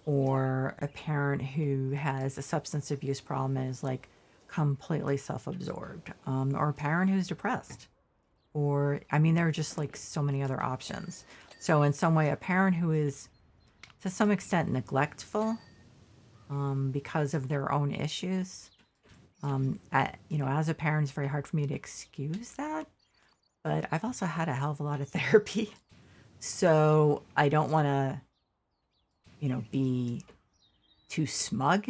or a parent who has a substance abuse problem and is like completely self-absorbed, or a parent who's depressed, or, I mean, there are just like so many other options. So in some way, a parent who is to some extent neglectful because of their own issues. As a parent, it's very hard for me to excuse that, but I've also had a hell of a lot of therapy. So I don't want to, be too smug.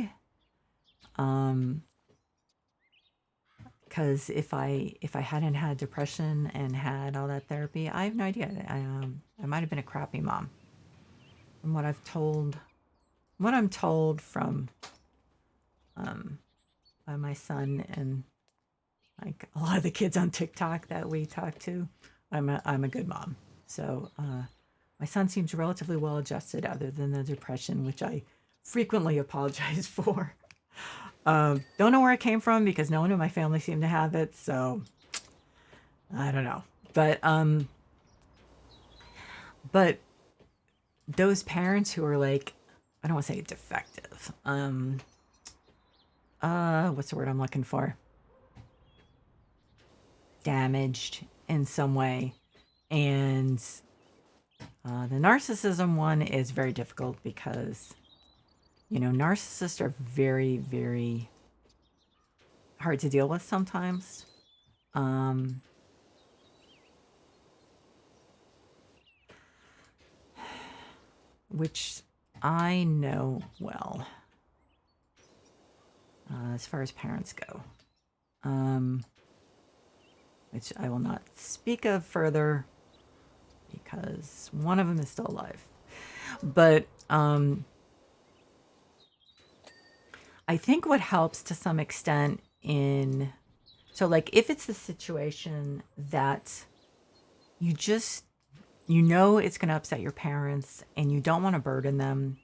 Because if I hadn't had depression and had all that therapy, I have no idea. I might have been a crappy mom. From what I'm told from by my son and like a lot of the kids on TikTok that we talk to, I'm a good mom. So my son seems relatively well adjusted, other than the depression, which I frequently apologize for. Don't know where it came from, because no one in my family seemed to have it, so I don't know. But those parents who are like, I don't want to say defective, what's the word I'm looking for? Damaged in some way. And the narcissism one is very difficult because, narcissists are very, very hard to deal with sometimes. Which I know well, as far as parents go. Which I will not speak of further because one of them is still alive. But I think what helps to some extent so like if it's the situation that you know it's going to upset your parents and you don't want to burden them,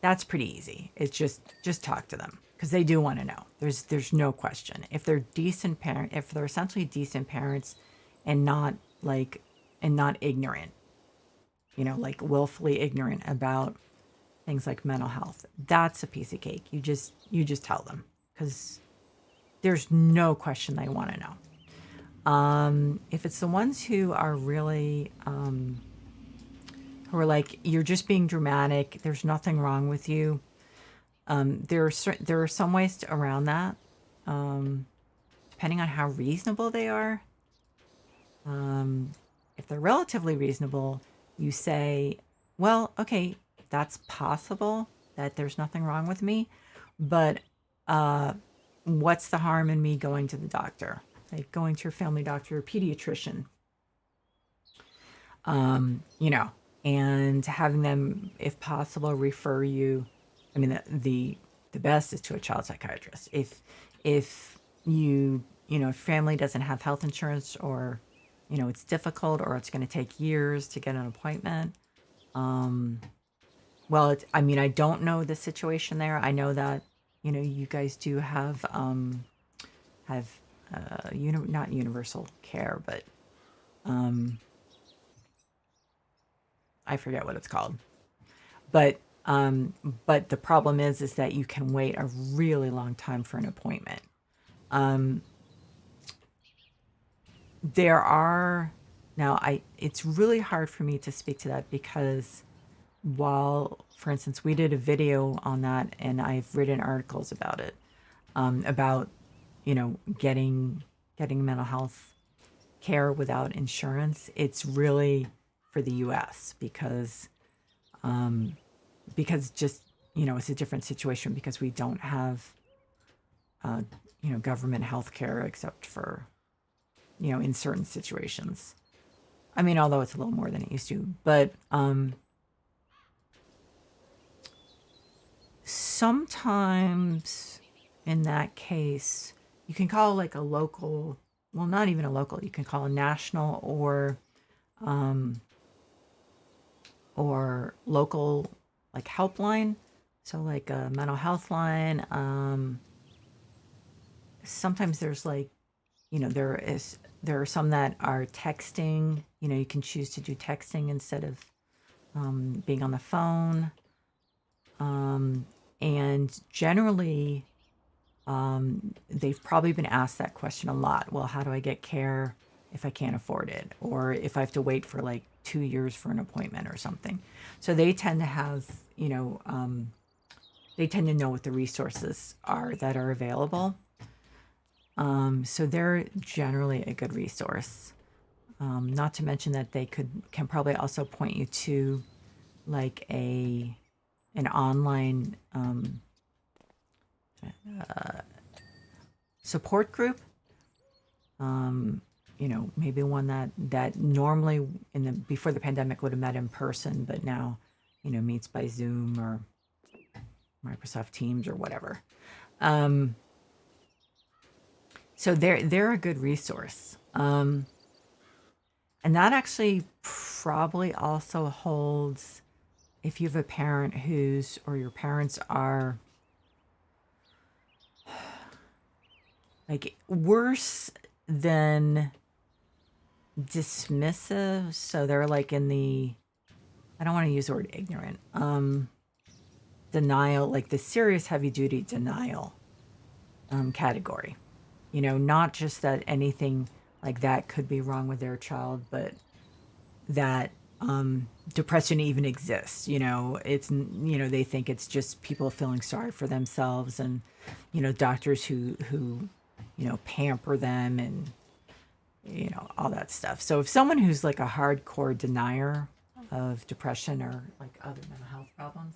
that's pretty easy. It's just talk to them because they do want to know. There's no question. If they're if they're essentially decent parents and not ignorant, like willfully ignorant about things like mental health, that's a piece of cake. You just tell them because there's no question they want to know. If it's the ones who are really who are like, you're just being dramatic, there's nothing wrong with you, there are some ways around that, depending on how reasonable they are. If they're relatively reasonable, you say, well, okay, that's possible that there's nothing wrong with me, but what's the harm in me going to the doctor? Like going to your family doctor or pediatrician, and having them, if possible, refer you. I mean, the best is to a child psychiatrist. If family doesn't have health insurance, or it's difficult, or it's going to take years to get an appointment. Well, I don't know the situation there. I know that you guys do have not universal care, but I forget what it's called. But the problem is that you can wait a really long time for an appointment. There are it's really hard for me to speak to that because while, for instance, we did a video on that and I've written articles about it, about getting mental health care without insurance. It's really for the US because just it's a different situation because we don't have government health care except for in certain situations. I mean, although it's a little more than it used to, but sometimes in that case you can call like a local, well, not even a local, you can call a national or local like helpline. So like a mental health line. Sometimes there's like, there are some that are texting. You can choose to do texting instead of being on the phone. And generally, they've probably been asked that question a lot. Well, how do I get care if I can't afford it? Or if I have to wait for like 2 years for an appointment or something. So they tend to have, they tend to know what the resources are that are available. So they're generally a good resource. Not to mention that they can probably also point you to like an online support group. Maybe one that normally before the pandemic would have met in person, but now meets by Zoom or Microsoft Teams or whatever. So they're a good resource. And that actually probably also holds if you have a parent or your parents are like worse than dismissive. So they're like in I don't want to use the word ignorant, denial, like the serious heavy duty denial. category. You know, not just that anything like that could be wrong with their child, but that depression even exists. You know, they think it's just people feeling sorry for themselves, and doctors who pamper them, and all that stuff. So if someone who's like a hardcore denier of depression or like other mental health problems,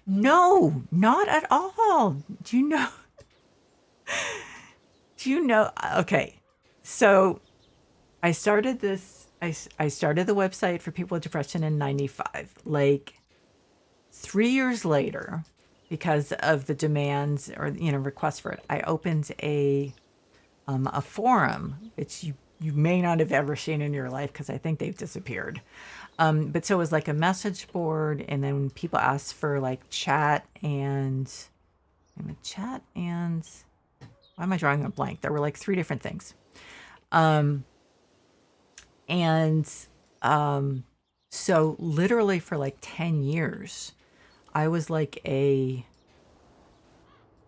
no, not at all. Do you know? Do you know? Okay, so I started this. I started the website for people with depression in '95. Like 3 years later, because of the demands or requests for it, I opened a forum, which you may not have ever seen in your life because I think they've disappeared. But so it was like a message board, and then people asked for like chat and why am I drawing a blank? There were like three different things. Um, and so literally for like 10 years, I was like I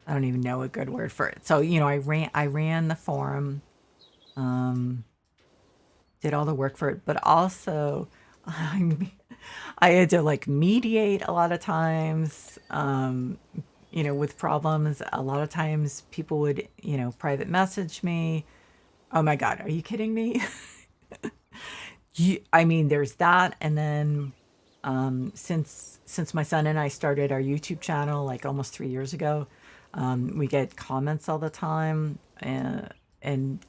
don't even know a good word for it. So, I ran the forum, um, did all the work for it, but also I had to like mediate a lot of times, with problems. A lot of times people would, private message me. Oh my God, are you kidding me? I mean, there's that. And then since my son and I started our YouTube channel like almost 3 years ago, we get comments all the time. And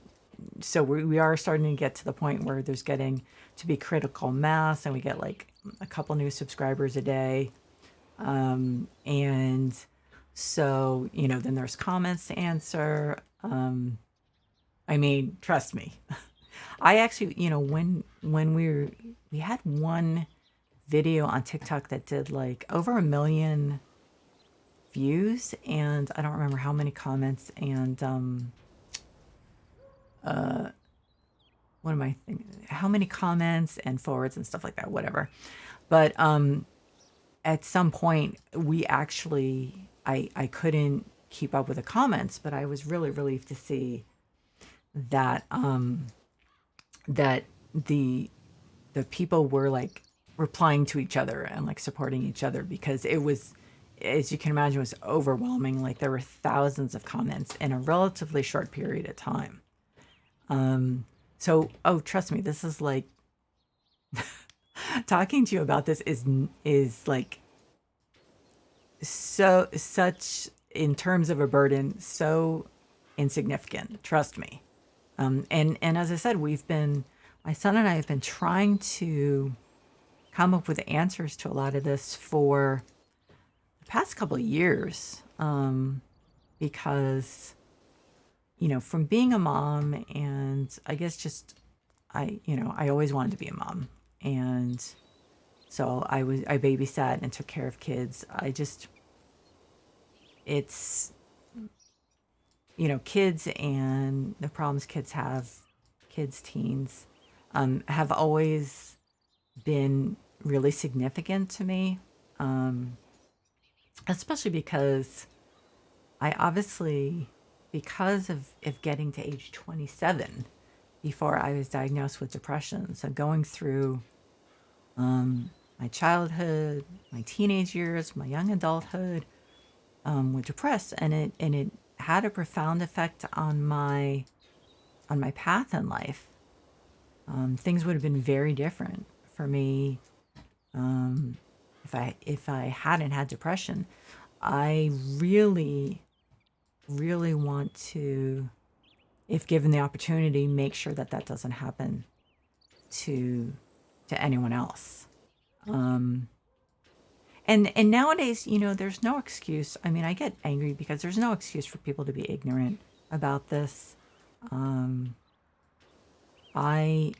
so we are starting to get to the point where there's getting to be critical mass, and we get like a couple new subscribers a day. And so, then there's comments to answer. I mean, trust me. I actually, when we had one video on TikTok that did like over 1 million views, and I don't remember how many comments, and what am I thinking? How many comments and forwards and stuff like that, whatever. But at some point, I couldn't keep up with the comments, but I was really relieved to see that that the people were like replying to each other and like supporting each other, because it was, as you can imagine, it was overwhelming. Like there were thousands of comments in a relatively short period of time. So, oh, trust me, this is like talking to you about this is like such in terms of a burden, so insignificant. Trust me. And as I said, my son and I have been trying to come up with answers to a lot of this for the past couple of years, because from being a mom, and I guess just I always wanted to be a mom, and so I babysat and took care of kids. It's kids and the problems kids have, kids, teens, have always been really significant to me, especially because I obviously, because of getting to age 27 before I was diagnosed with depression. So going through my childhood, my teenage years, my young adulthood, with depressed, and it had a profound effect on my path in life. Things would have been very different for me, if I hadn't had depression. I really, really want to, if given the opportunity, make sure that that doesn't happen to anyone else. And nowadays, there's no excuse. I mean, I get angry because there's no excuse for people to be ignorant about this. When I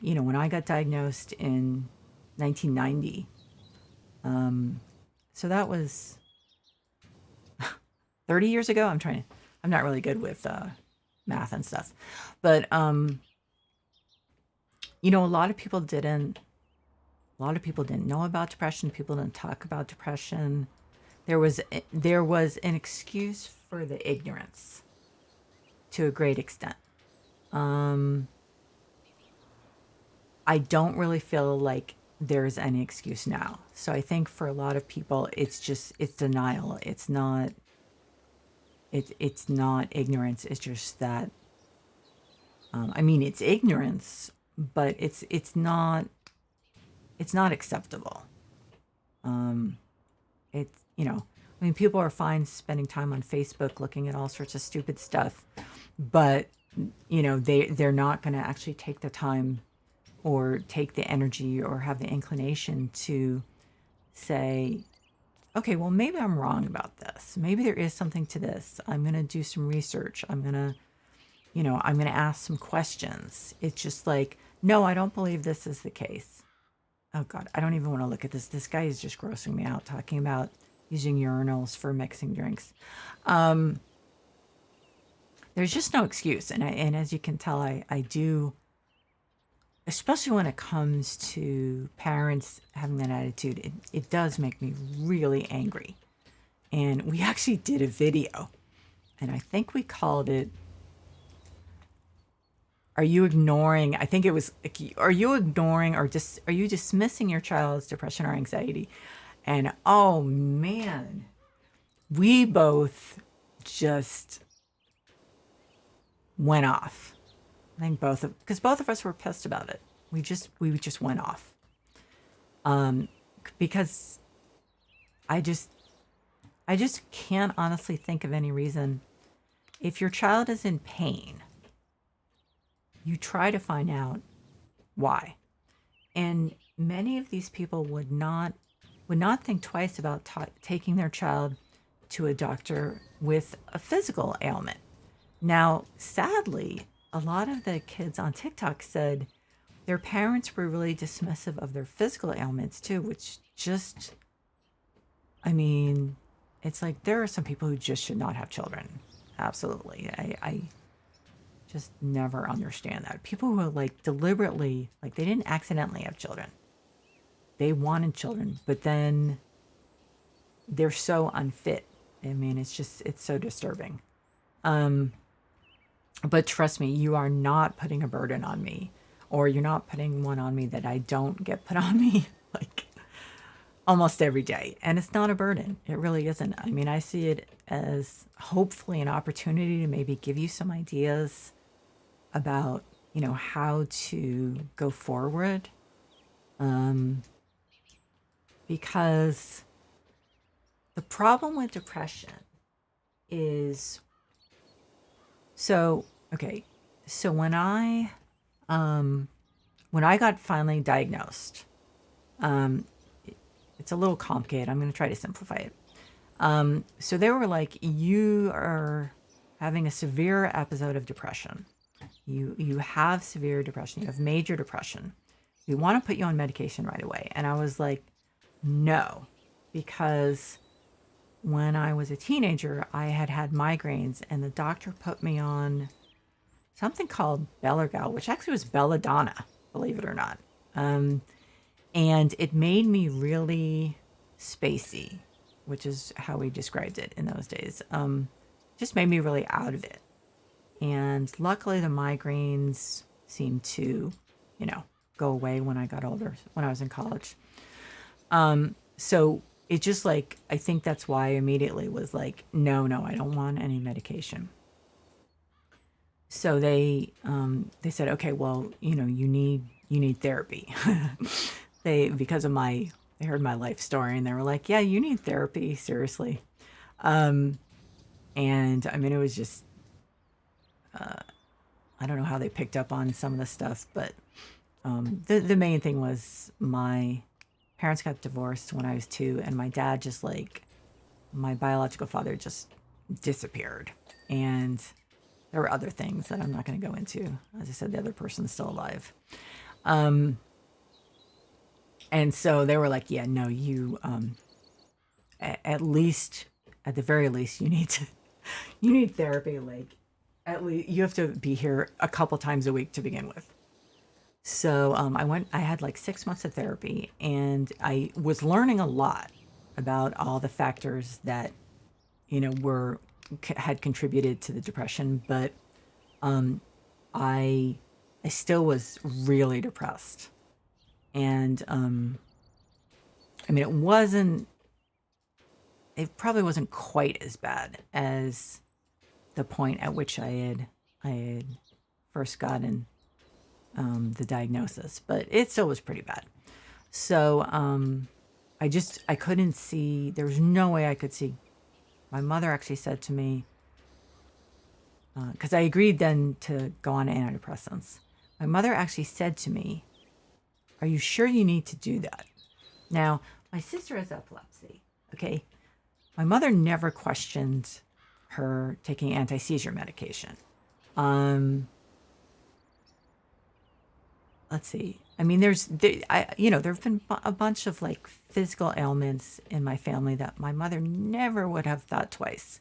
got diagnosed in 1990, so that was 30 years ago. I'm not really good with math and stuff, but a lot of people didn't know about depression. People didn't talk about depression. There was an excuse for the ignorance to a great extent. I don't really feel like there's any excuse now. So I think for a lot of people, it's denial. It's not ignorance. It's just that, I mean, it's ignorance, but it's not acceptable. It's, I mean, people are fine spending time on Facebook looking at all sorts of stupid stuff, but they're not going to actually take the time or take the energy or have the inclination to say, okay, well, maybe I'm wrong about this. Maybe there is something to this. I'm going to do some research. I'm going to ask some questions. It's just like, no, I don't believe this is the case. Oh God, I don't even want to look at this. This guy is just grossing me out talking about using urinals for mixing drinks. There's just no excuse. And as you can tell, I do, especially when it comes to parents having that attitude, it does make me really angry. And we actually did a video, and I think we called it, are you ignoring, I think it was, are you ignoring or just, are you dismissing your child's depression or anxiety? And oh man, we both just went off. I think because both of us were pissed about it. We just went off. Because I just can't honestly think of any reason. If your child is in pain, you try to find out why. And many of these people would not think twice about taking their child to a doctor with a physical ailment. Now, sadly, a lot of the kids on TikTok said their parents were really dismissive of their physical ailments too, which just, I mean, it's like there are some people who just should not have children. Absolutely. I just never understand that. People who are like deliberately, like they didn't accidentally have children. They wanted children, but then they're so unfit. I mean, it's so disturbing. But trust me, you are not putting a burden on me, or you're not putting one on me that I don't get put on me like almost every day. And it's not a burden. It really isn't. I mean, I see it as hopefully an opportunity to maybe give you some ideas about, how to go forward. Because the problem with depression is, so when I got finally diagnosed, it's a little complicated. I'm going to try to simplify it. So they were like, you are having a severe episode of depression. You have severe depression. You have major depression. We want to put you on medication right away. And I was like, no, because when I was a teenager, I had migraines, and the doctor put me on something called Bellargal, which actually was belladonna, believe it or not. And it made me really spacey, which is how we described it in those days. Just made me really out of it. And luckily the migraines seemed to, go away when I got older, when I was in college. So it just like, I think that's why I immediately was like, no, I don't want any medication. So they said, okay, well, you need therapy. They heard my life story, and they were like, yeah, you need therapy, seriously. And I mean, it was just, I don't know how they picked up on some of the stuff, but the main thing was my parents got divorced when I was 2, and my dad just my biological father just disappeared. And there were other things that I'm not going to go into. As I said, the other person's still alive. And so they were like, yeah, no, you, at the very least, you need therapy. Like, at least you have to be here a couple times a week to begin with. So I had like 6 months of therapy, and I was learning a lot about all the factors that, were had contributed to the depression, but um, I I still was really depressed, and I mean, it probably wasn't quite as bad as the point at which I had first gotten the diagnosis, but it still was pretty bad. So I couldn't see. There was no way I could see. My mother actually said to me, because I agreed then to go on antidepressants. My mother actually said to me, "Are you sure you need to do that?" Now, my sister has epilepsy. Okay, my mother never questioned her taking anti-seizure medication. Um, let's see. I mean, there have been a bunch of like physical ailments in my family that my mother never would have thought twice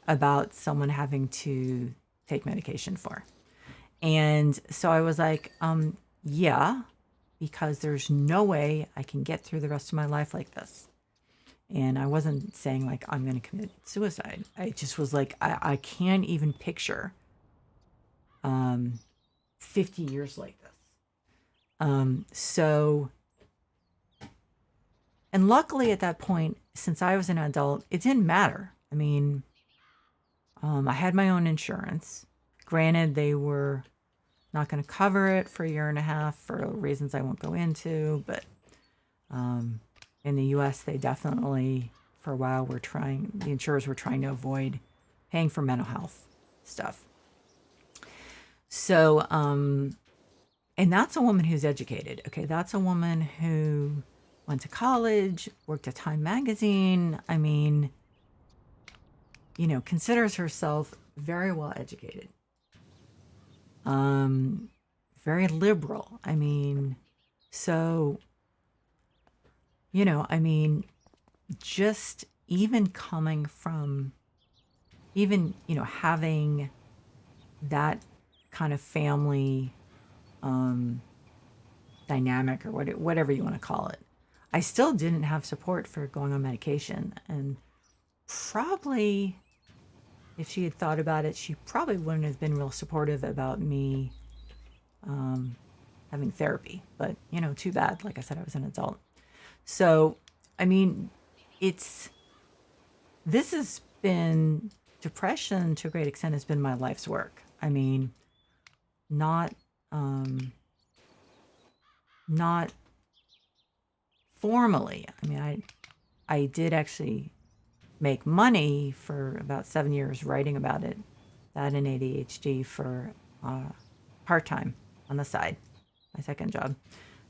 about someone having to take medication for. And so I was like, yeah, because there's no way I can get through the rest of my life like this. And I wasn't saying like I'm going to commit suicide. I just was like, I can't even picture 50 years like this. So, and luckily at that point, since I was an adult, it didn't matter. I mean, I had my own insurance. Granted, they were not going to cover it for a year and a half for reasons I won't go into, but in the US, they definitely, for a while, the insurers were trying to avoid paying for mental health stuff. So, and that's a woman who's educated. Okay, that's a woman who went to college, worked at Time Magazine. I mean, considers herself very well educated, very liberal. I mean, so, I mean, just even coming from, having that kind of family dynamic or whatever you want to call it, I still didn't have support for going on medication. And probably, if she had thought about it, she probably wouldn't have been real supportive about me having therapy. But, too bad. Like I said, I was an adult. So, I mean, this has been, depression to a great extent has been my life's work. I mean, not formally. I mean, I did actually make money for about 7 years writing about it, that and ADHD, for part-time on the side, my second job,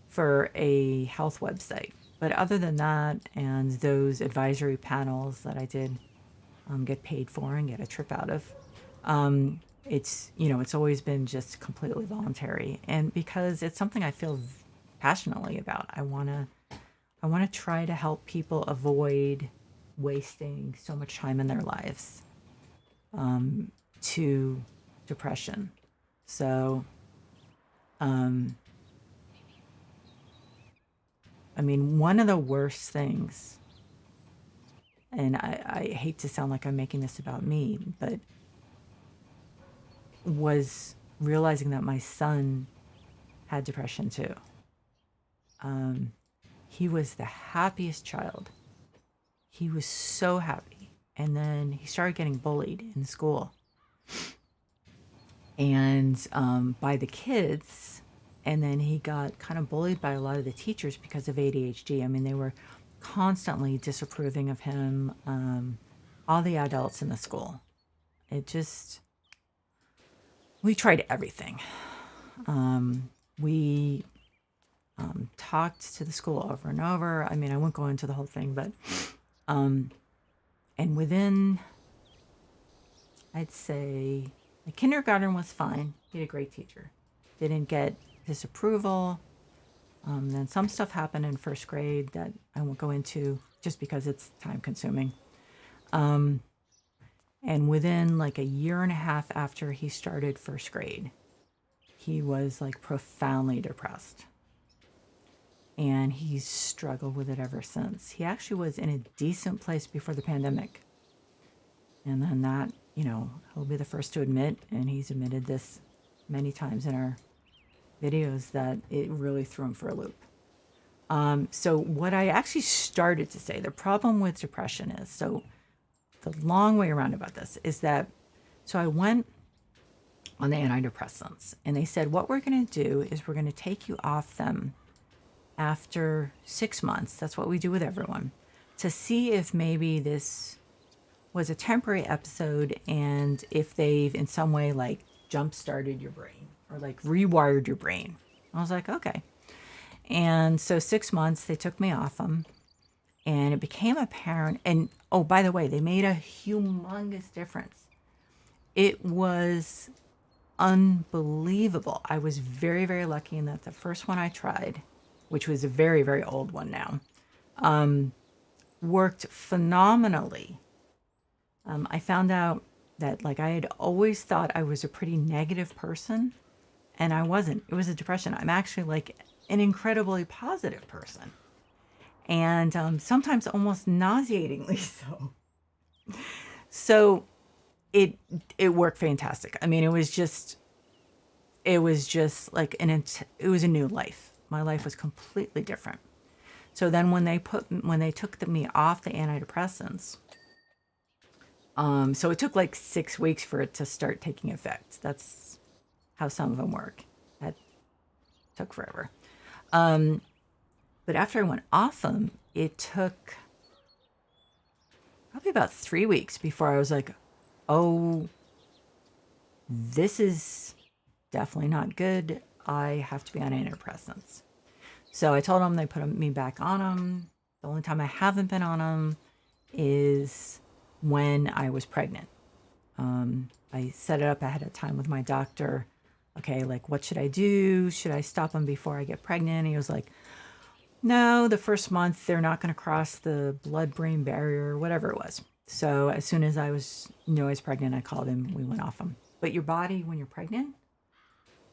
for a health website. But other than that, and those advisory panels that I did get paid for and get a trip out of, it's always been just completely voluntary. And because it's something I feel passionately about, I want to try to help people avoid wasting so much time in their lives to depression. So, I mean, one of the worst things, and I hate to sound like I'm making this about me, but was realizing that my son had depression too. He was the happiest child. He was so happy. And then he started getting bullied in school. And by the kids. And then he got kind of bullied by a lot of the teachers because of ADHD. I mean, they were constantly disapproving of him, all the adults in the school. We tried everything. We talked to the school over and over. I mean, I won't go into the whole thing, but, and within, I'd say, the kindergarten was fine. He had a great teacher. Didn't get disapproval. Then some stuff happened in first grade that I won't go into just because it's time consuming. And within like a year and a half after he started first grade, he was like profoundly depressed. And he's struggled with it ever since. He actually was in a decent place before the pandemic. And then that, he'll be the first to admit, and he's admitted this many times in our videos, that it really threw him for a loop. So what I actually started to say, the problem with depression is, so the long way around about this is that, so I went on the antidepressants and they said, what we're going to do is we're going to take you off them after 6 months. That's what we do with everyone, to see if maybe this was a temporary episode and if they've in some way like jump started your brain or like rewired your brain. I was like, okay. And so 6 months, they took me off them and it became apparent. And oh, by the way, they made a humongous difference. It was unbelievable. I was very, very lucky in that the first one I tried, which was a very, very old one now, worked phenomenally. I found out that like I had always thought I was a pretty negative person, and I wasn't. It was a depression. I'm actually like an incredibly positive person, and sometimes almost nauseatingly so. So it worked fantastic. I mean, it was just like it was a new life. My life was completely different. So then when they took me off the antidepressants, so it took like 6 weeks for it to start taking effect. That's how some of them work. That took forever. But after I went off them, it took probably about 3 weeks before I was like, oh, this is definitely not good. I have to be on antidepressants. So I told them, they put me back on them. The only time I haven't been on them is when I was pregnant. I set it up ahead of time with my doctor. Okay, like, what should I do? Should I stop them before I get pregnant? He was like, no, the first month they're not going to cross the blood-brain barrier, whatever it was. So as soon as I was pregnant, I called him. We went off them. But your body, when you're pregnant,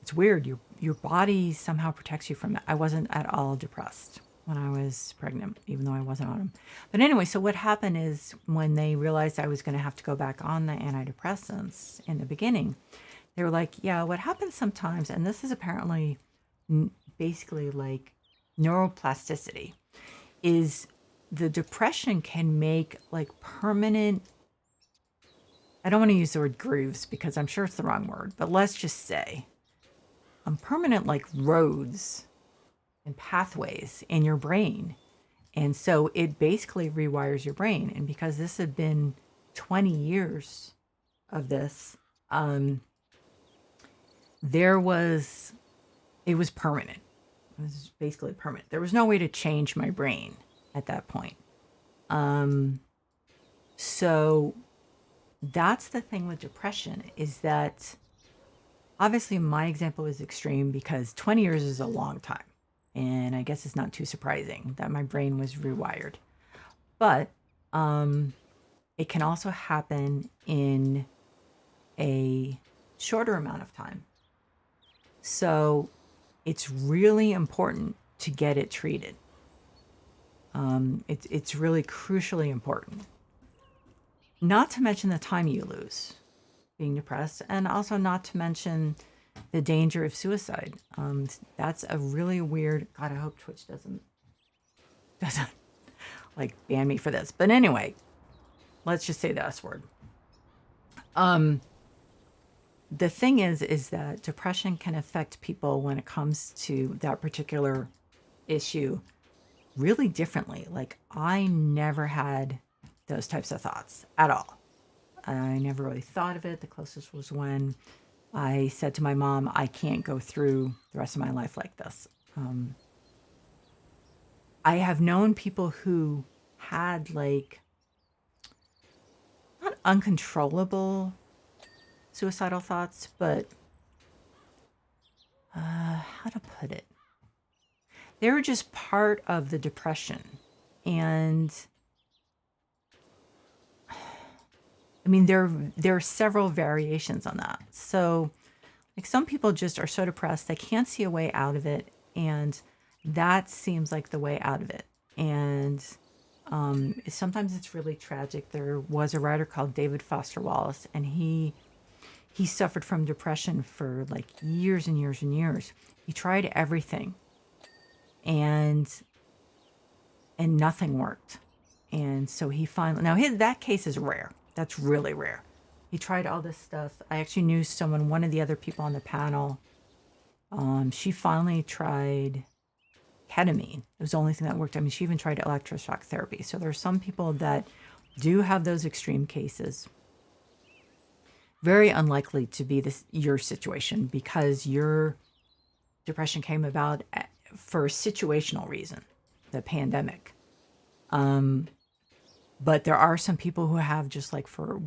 it's weird. Your body somehow protects you from that. I wasn't at all depressed when I was pregnant, even though I wasn't on them. But anyway, so what happened is when they realized I was going to have to go back on the antidepressants in the beginning, they were like, yeah, what happens sometimes, and this is apparently basically like neuroplasticity, is the depression can make like permanent, I don't want to use the word grooves because I'm sure it's the wrong word, but let's just say permanent like roads and pathways in your brain. And so it basically rewires your brain. And because this had been 20 years of this, it was permanent. It was basically permanent. There was no way to change my brain at that point. So that's the thing with depression, is that obviously my example is extreme because 20 years is a long time. And I guess it's not too surprising that my brain was rewired. But it can also happen in a shorter amount of time. So it's really important to get it treated. It's really crucially important. Not to mention the time you lose being depressed, and also not to mention the danger of suicide. That's a really weird, God, I hope Twitch doesn't like ban me for this. But anyway, let's just say the S word. The thing is that depression can affect people when it comes to that particular issue really differently. Like, I never had those types of thoughts at all. I never really thought of it. The closest was when I said to my mom, I can't go through the rest of my life like this. I have known people who had like not uncontrollable suicidal thoughts, but how to put it? They were just part of the depression. And I mean, there are several variations on that. So like some people just are so depressed, they can't see a way out of it. And that seems like the way out of it. And Sometimes it's really tragic. There was a writer called David Foster Wallace, and he suffered from depression for like years and years and years. He tried everything, and nothing worked. And so he finally, now that case is rare. That's really rare. He tried all this stuff. I actually knew someone, one of the other people on the panel, she finally tried ketamine. It was the only thing that worked. I mean, she even tried electroshock therapy. So there are some people that do have those extreme cases. Very unlikely to be your situation, because your depression came about for a situational reason, the pandemic. But there are some people who have, just like for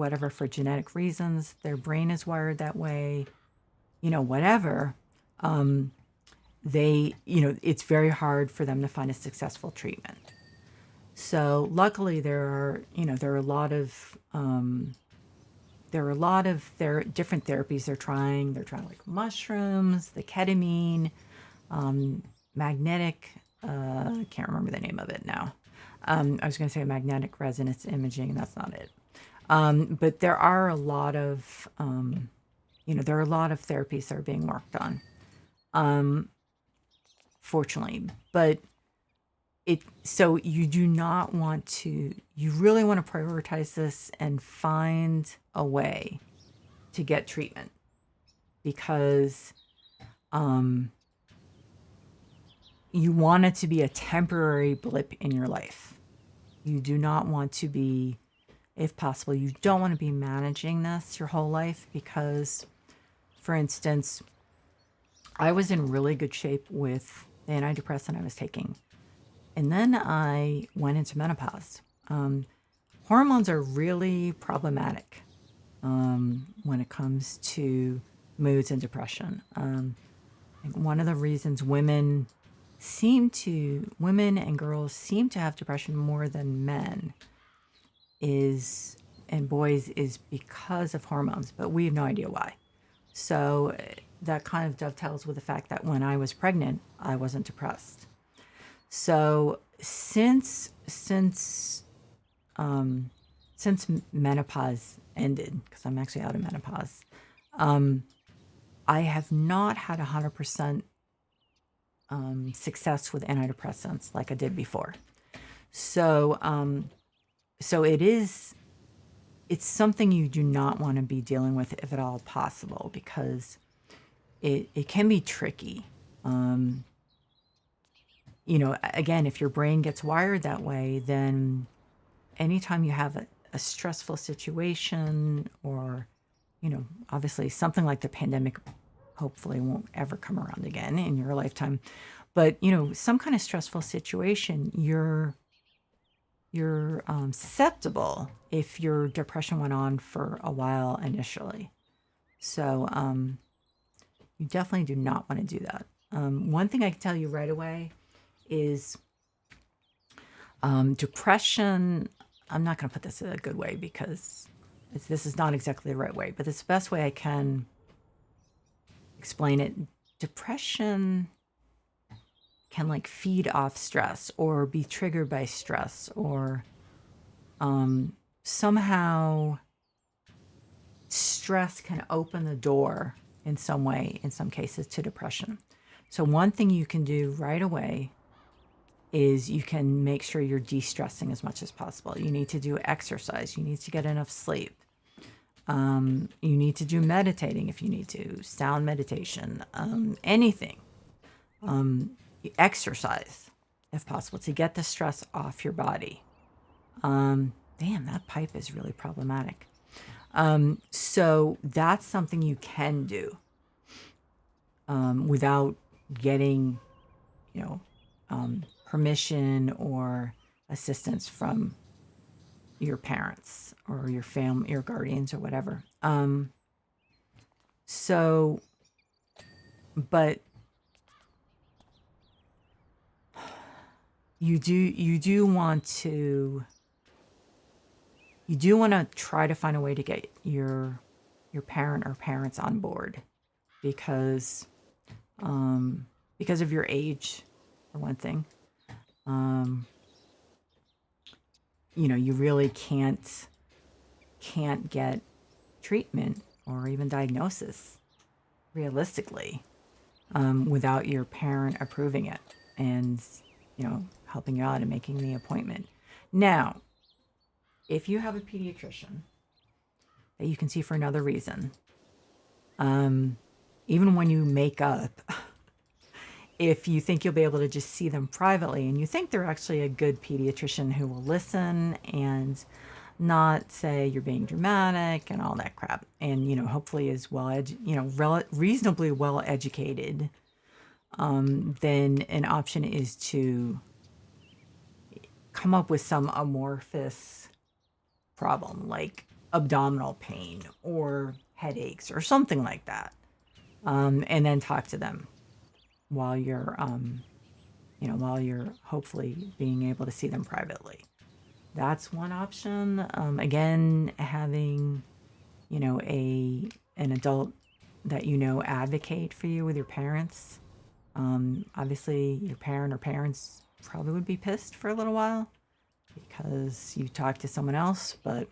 genetic reasons, their brain is wired that way, whatever. It's very hard for them to find a successful treatment. So luckily there are a lot of different therapies they're trying. They're trying like mushrooms, the ketamine, magnetic, I can't remember the name of it now. I was going to say magnetic resonance imaging, and that's not it. But there are a lot of, there are a lot of therapies that are being worked on, fortunately. But so you do not want to, you really want to prioritize this and find a way to get treatment, because you want it to be a temporary blip in your life. You do not want to be, if possible, you don't want to be managing this your whole life, because, for instance, I was in really good shape with the antidepressant I was taking. And then I went into menopause. Hormones are really problematic when it comes to moods and depression. One of the reasons women and girls seem to have depression more than men and boys is because of hormones, but we have no idea why. So that kind of dovetails with the fact that when I was pregnant, I wasn't depressed. So since menopause ended, because I'm actually out of menopause, I have not had 100% success with antidepressants like I did before. So it's something you do not want to be dealing with, if at all possible, because it can be tricky. Again, if your brain gets wired that way, then anytime you have a stressful situation, or, obviously something like the pandemic hopefully won't ever come around again in your lifetime, but, some kind of stressful situation, you're susceptible if your depression went on for a while initially. So you definitely do not want to do that. One thing I can tell you right away is depression. I'm not going to put this in a good way, because this is not exactly the right way, but it's the best way I can explain it. Depression can like feed off stress, or be triggered by stress, or somehow stress can open the door in some way, in some cases, to depression. So one thing you can do right away is you can make sure you're de-stressing as much as possible. You need to do exercise. You need to get enough sleep. You need to do meditating if you need to, sound meditation, anything. Exercise, if possible, to get the stress off your body. Damn, that pipe is really problematic. So that's something you can do without getting, permission or assistance from your parents or your family, your guardians, or whatever. But you do want to try to find a way to get your parent or parents on board, because of your age, for one thing. you really can't get treatment or even diagnosis realistically without your parent approving it and helping you out and making the appointment. Now, if you have a pediatrician that you can see for another reason, even when you make up, if you think you'll be able to just see them privately and you think they're actually a good pediatrician who will listen and not say you're being dramatic and all that crap, and hopefully is reasonably well educated, then an option is to come up with some amorphous problem like abdominal pain or headaches or something like that, and then talk to them while you're hopefully being able to see them privately. That's one option. Again, having an adult that advocate for you with your parents. Obviously, your parent or parents probably would be pissed for a little while because you talked to someone else, but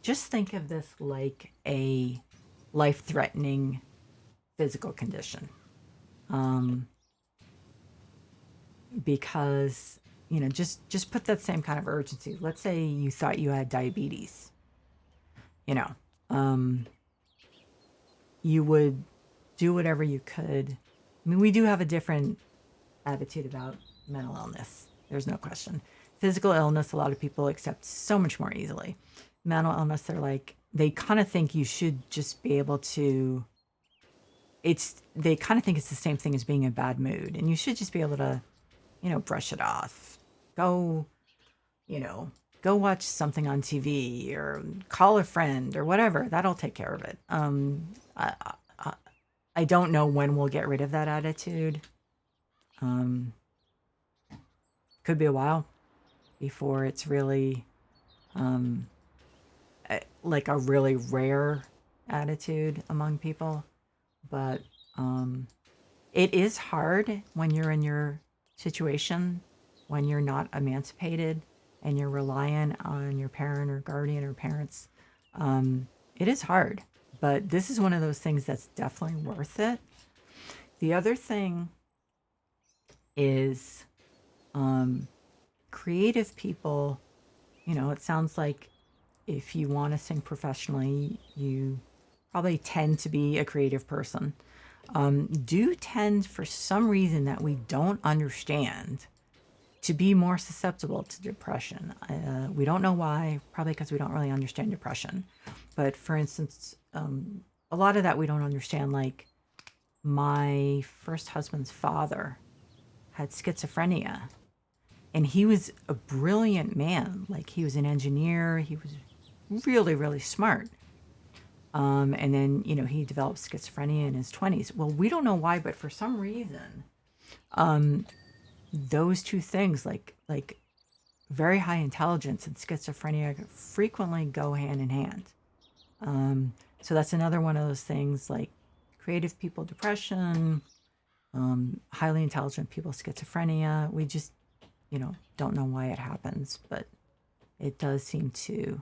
just think of this like a life-threatening physical condition, because just put that same kind of urgency. Let's say you thought you had diabetes, you would do whatever you could. I mean, we do have a different attitude about mental illness, there's no question. Physical illness, a lot of people accept so much more easily. Mental illness, they kind of think you should just be able to, they kind of think it's the same thing as being in a bad mood, and you should just be able to brush it off, go watch something on TV or call a friend or whatever. That'll take care of it. I don't know when we'll get rid of that attitude. Could be a while before it's really like a really rare attitude among people. But it is hard when you're in your situation, when you're not emancipated and you're relying on your parent or guardian or parents. It is hard, but this is one of those things that's definitely worth it. The other thing is creative people, it sounds like if you want to sing professionally, you probably tend to be a creative person. Do tend, for some reason that we don't understand, to be more susceptible to depression. We don't know why, probably because we don't really understand depression. But for instance, a lot of that we don't understand. Like my first husband's father had schizophrenia, and he was a brilliant man. Like he was an engineer. He was really, really smart. And then, he developed schizophrenia in his 20s. Well, we don't know why, but for some reason, those two things, like very high intelligence and schizophrenia, frequently go hand in hand. So that's another one of those things, like creative people, depression, highly intelligent people, schizophrenia. We just, don't know why it happens, but it does seem to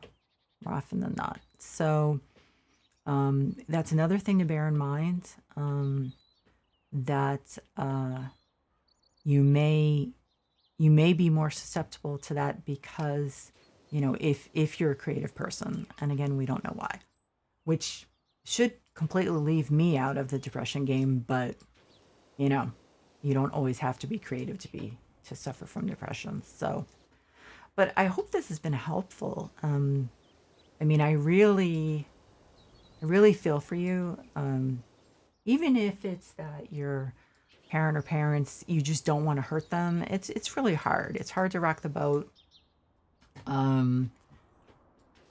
more often than not. So that's another thing to bear in mind, that you may be more susceptible to that because, if you're a creative person, and again, we don't know why, which should completely leave me out of the depression game, but you don't always have to be creative to suffer from depression. So, but I hope this has been helpful. I mean, I really feel for you. Even if it's that your parent or parents, you just don't want to hurt them. It's really hard. It's hard to rock the boat.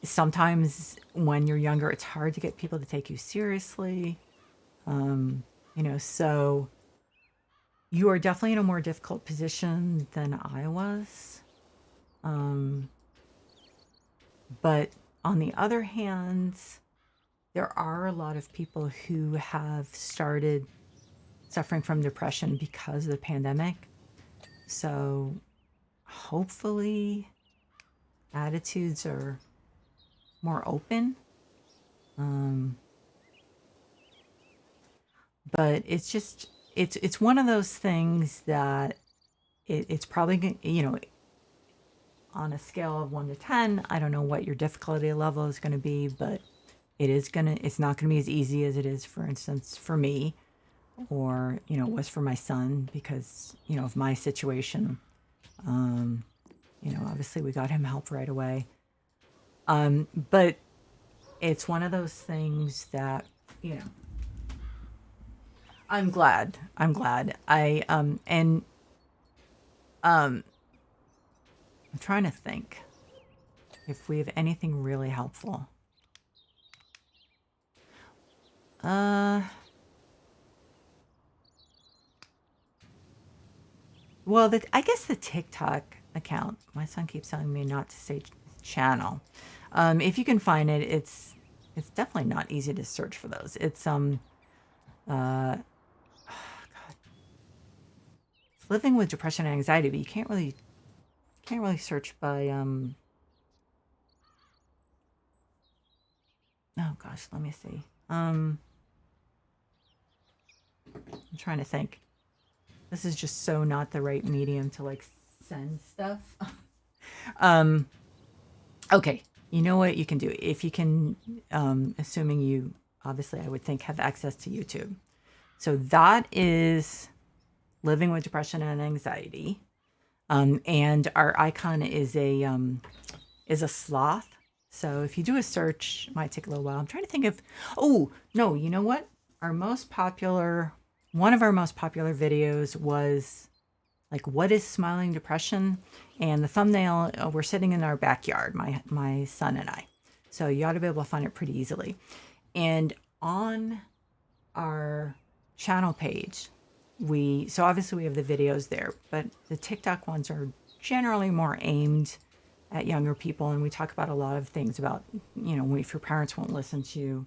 Sometimes when you're younger, it's hard to get people to take you seriously. So you are definitely in a more difficult position than I was. But on the other hand, there are a lot of people who have started suffering from depression because of the pandemic. So, hopefully attitudes are more open. But it's just, it's one of those things that it's probably on a scale of 1 to 10, I don't know what your difficulty level is going to be, but it's not going to be as easy as it is, for instance, for me, or, was for my son, because, of my situation. Obviously we got him help right away. But it's one of those things that, I'm glad. I'm trying to think if we have anything really helpful. Well, I guess the TikTok account, my son keeps telling me not to say channel. If you can find it, it's definitely not easy to search for those. It's God. It's living with depression and anxiety, but you can't really search by oh gosh, let me see. I'm trying to think. This is just so not the right medium to like send stuff. Okay, you know what you can do? If you can, assuming you, obviously I would think, have access to YouTube. So that is Living with Depression and Anxiety. And our icon is a sloth. So if you do a search, it might take a little while. I'm trying to think of, oh, no, you know what? One of our most popular videos was like, what is smiling depression? And the thumbnail, we're sitting in our backyard, my son and I. So you ought to be able to find it pretty easily. And on our channel page, so obviously we have the videos there, but the TikTok ones are generally more aimed at younger people. And we talk about a lot of things about, if your parents won't listen to,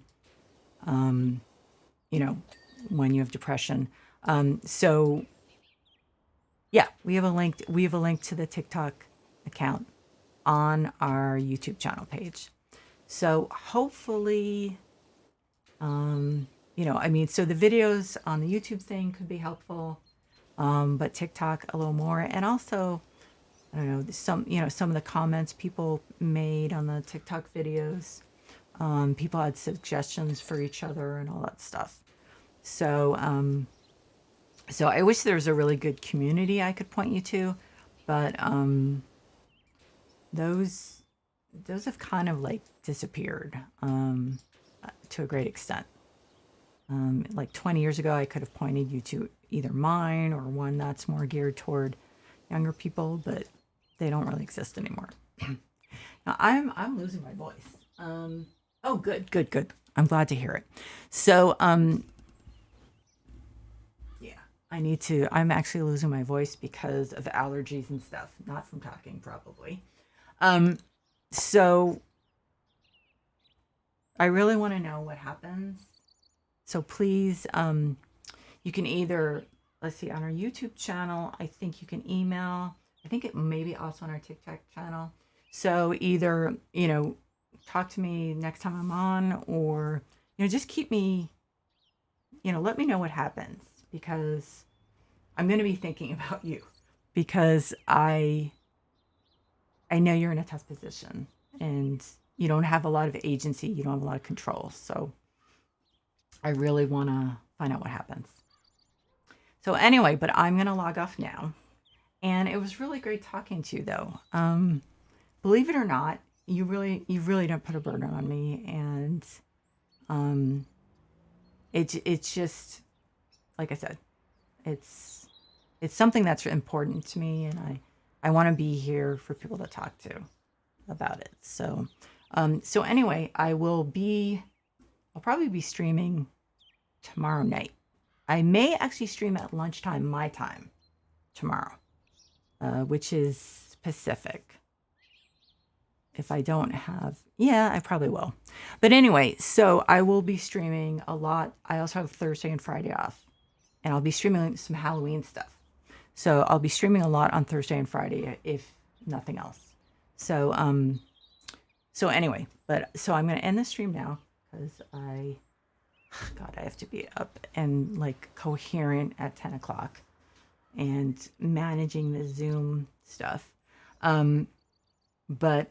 when you have depression. So yeah, we have a link to the TikTok account on our YouTube channel page. So hopefully, so the videos on the YouTube thing could be helpful, but TikTok a little more. And also, I don't know, some of the comments people made on the TikTok videos, people had suggestions for each other and all that stuff. So, I wish there was a really good community I could point you to, but those have kind of like disappeared to a great extent. Like 20 years ago, I could have pointed you to either mine or one that's more geared toward younger people, but they don't really exist anymore. Now I'm losing my voice. Oh, good. I'm glad to hear it. So, I'm actually losing my voice because of allergies and stuff, not from talking probably. So I really want to know what happens. So please, you can either, let's see, on our YouTube channel, I think you can email. I think it may be also on our TikTok channel. So either, talk to me next time I'm on, or, just keep me, let me know what happens, because I'm going to be thinking about you, because I know you're in a tough position and you don't have a lot of agency. You don't have a lot of control. So I really want to find out what happens. So anyway, but I'm going to log off now. And it was really great talking to you, though. Believe it or not, you really don't put a burden on me. And it's just, like I said, it's something that's important to me, and I want to be here for people to talk to about it. So anyway, I'll probably be streaming tomorrow night. I may actually stream at lunchtime, my time, tomorrow, which is Pacific. If I don't have, I probably will. But anyway, so I will be streaming a lot. I also have Thursday and Friday off, and I'll be streaming some Halloween stuff. So I'll be streaming a lot on Thursday and Friday, if nothing else. So anyway, so I'm going to end the stream now because God, I have to be up and like coherent at 10 o'clock and managing the Zoom stuff. Um, but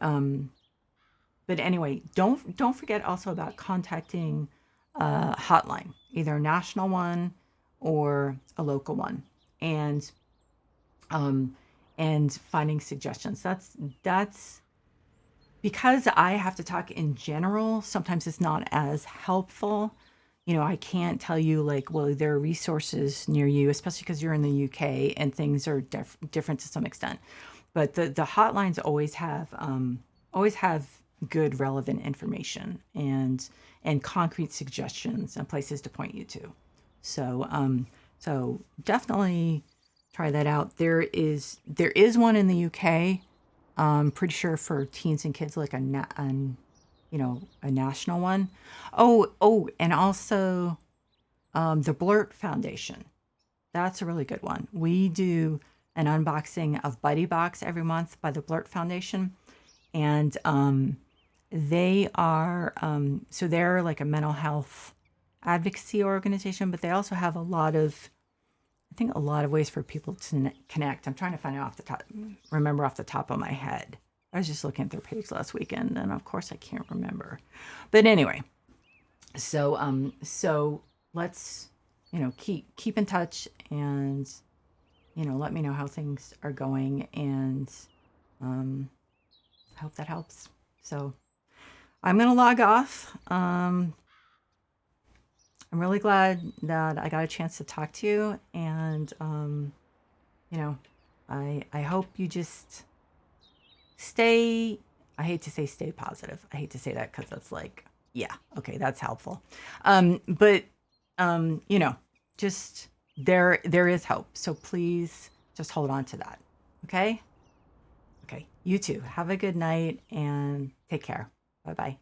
anyway, don't forget also about contacting a hotline, either a national one or a local one, and finding suggestions. That's because I have to talk in general. Sometimes it's not as helpful. I can't tell you like, well, there are resources near you, especially because you're in the UK and things are different to some extent. But the hotlines always have good relevant information and concrete suggestions and places to point you to. So definitely try that out. There is one in the UK. I'm pretty sure for teens and kids, like a national one. Oh, and also the Blurt Foundation. That's a really good one. We do an unboxing of Buddy Box every month by the Blurt Foundation, and they are so they're like a mental health advocacy organization, but they also have a lot of ways for people to connect. I'm trying to remember off the top of my head. I was just looking at their page last weekend, and of course I can't remember. But anyway, so let's keep in touch, and let me know how things are going, and I hope that helps. So I'm gonna log off. I'm really glad that I got a chance to talk to you, and I hope you just stay. I hate to say stay positive. I hate to say that because that's like, yeah, okay, that's helpful. But just there is hope. So please just hold on to that. Okay. Okay. You too. Have a good night and take care. Bye bye.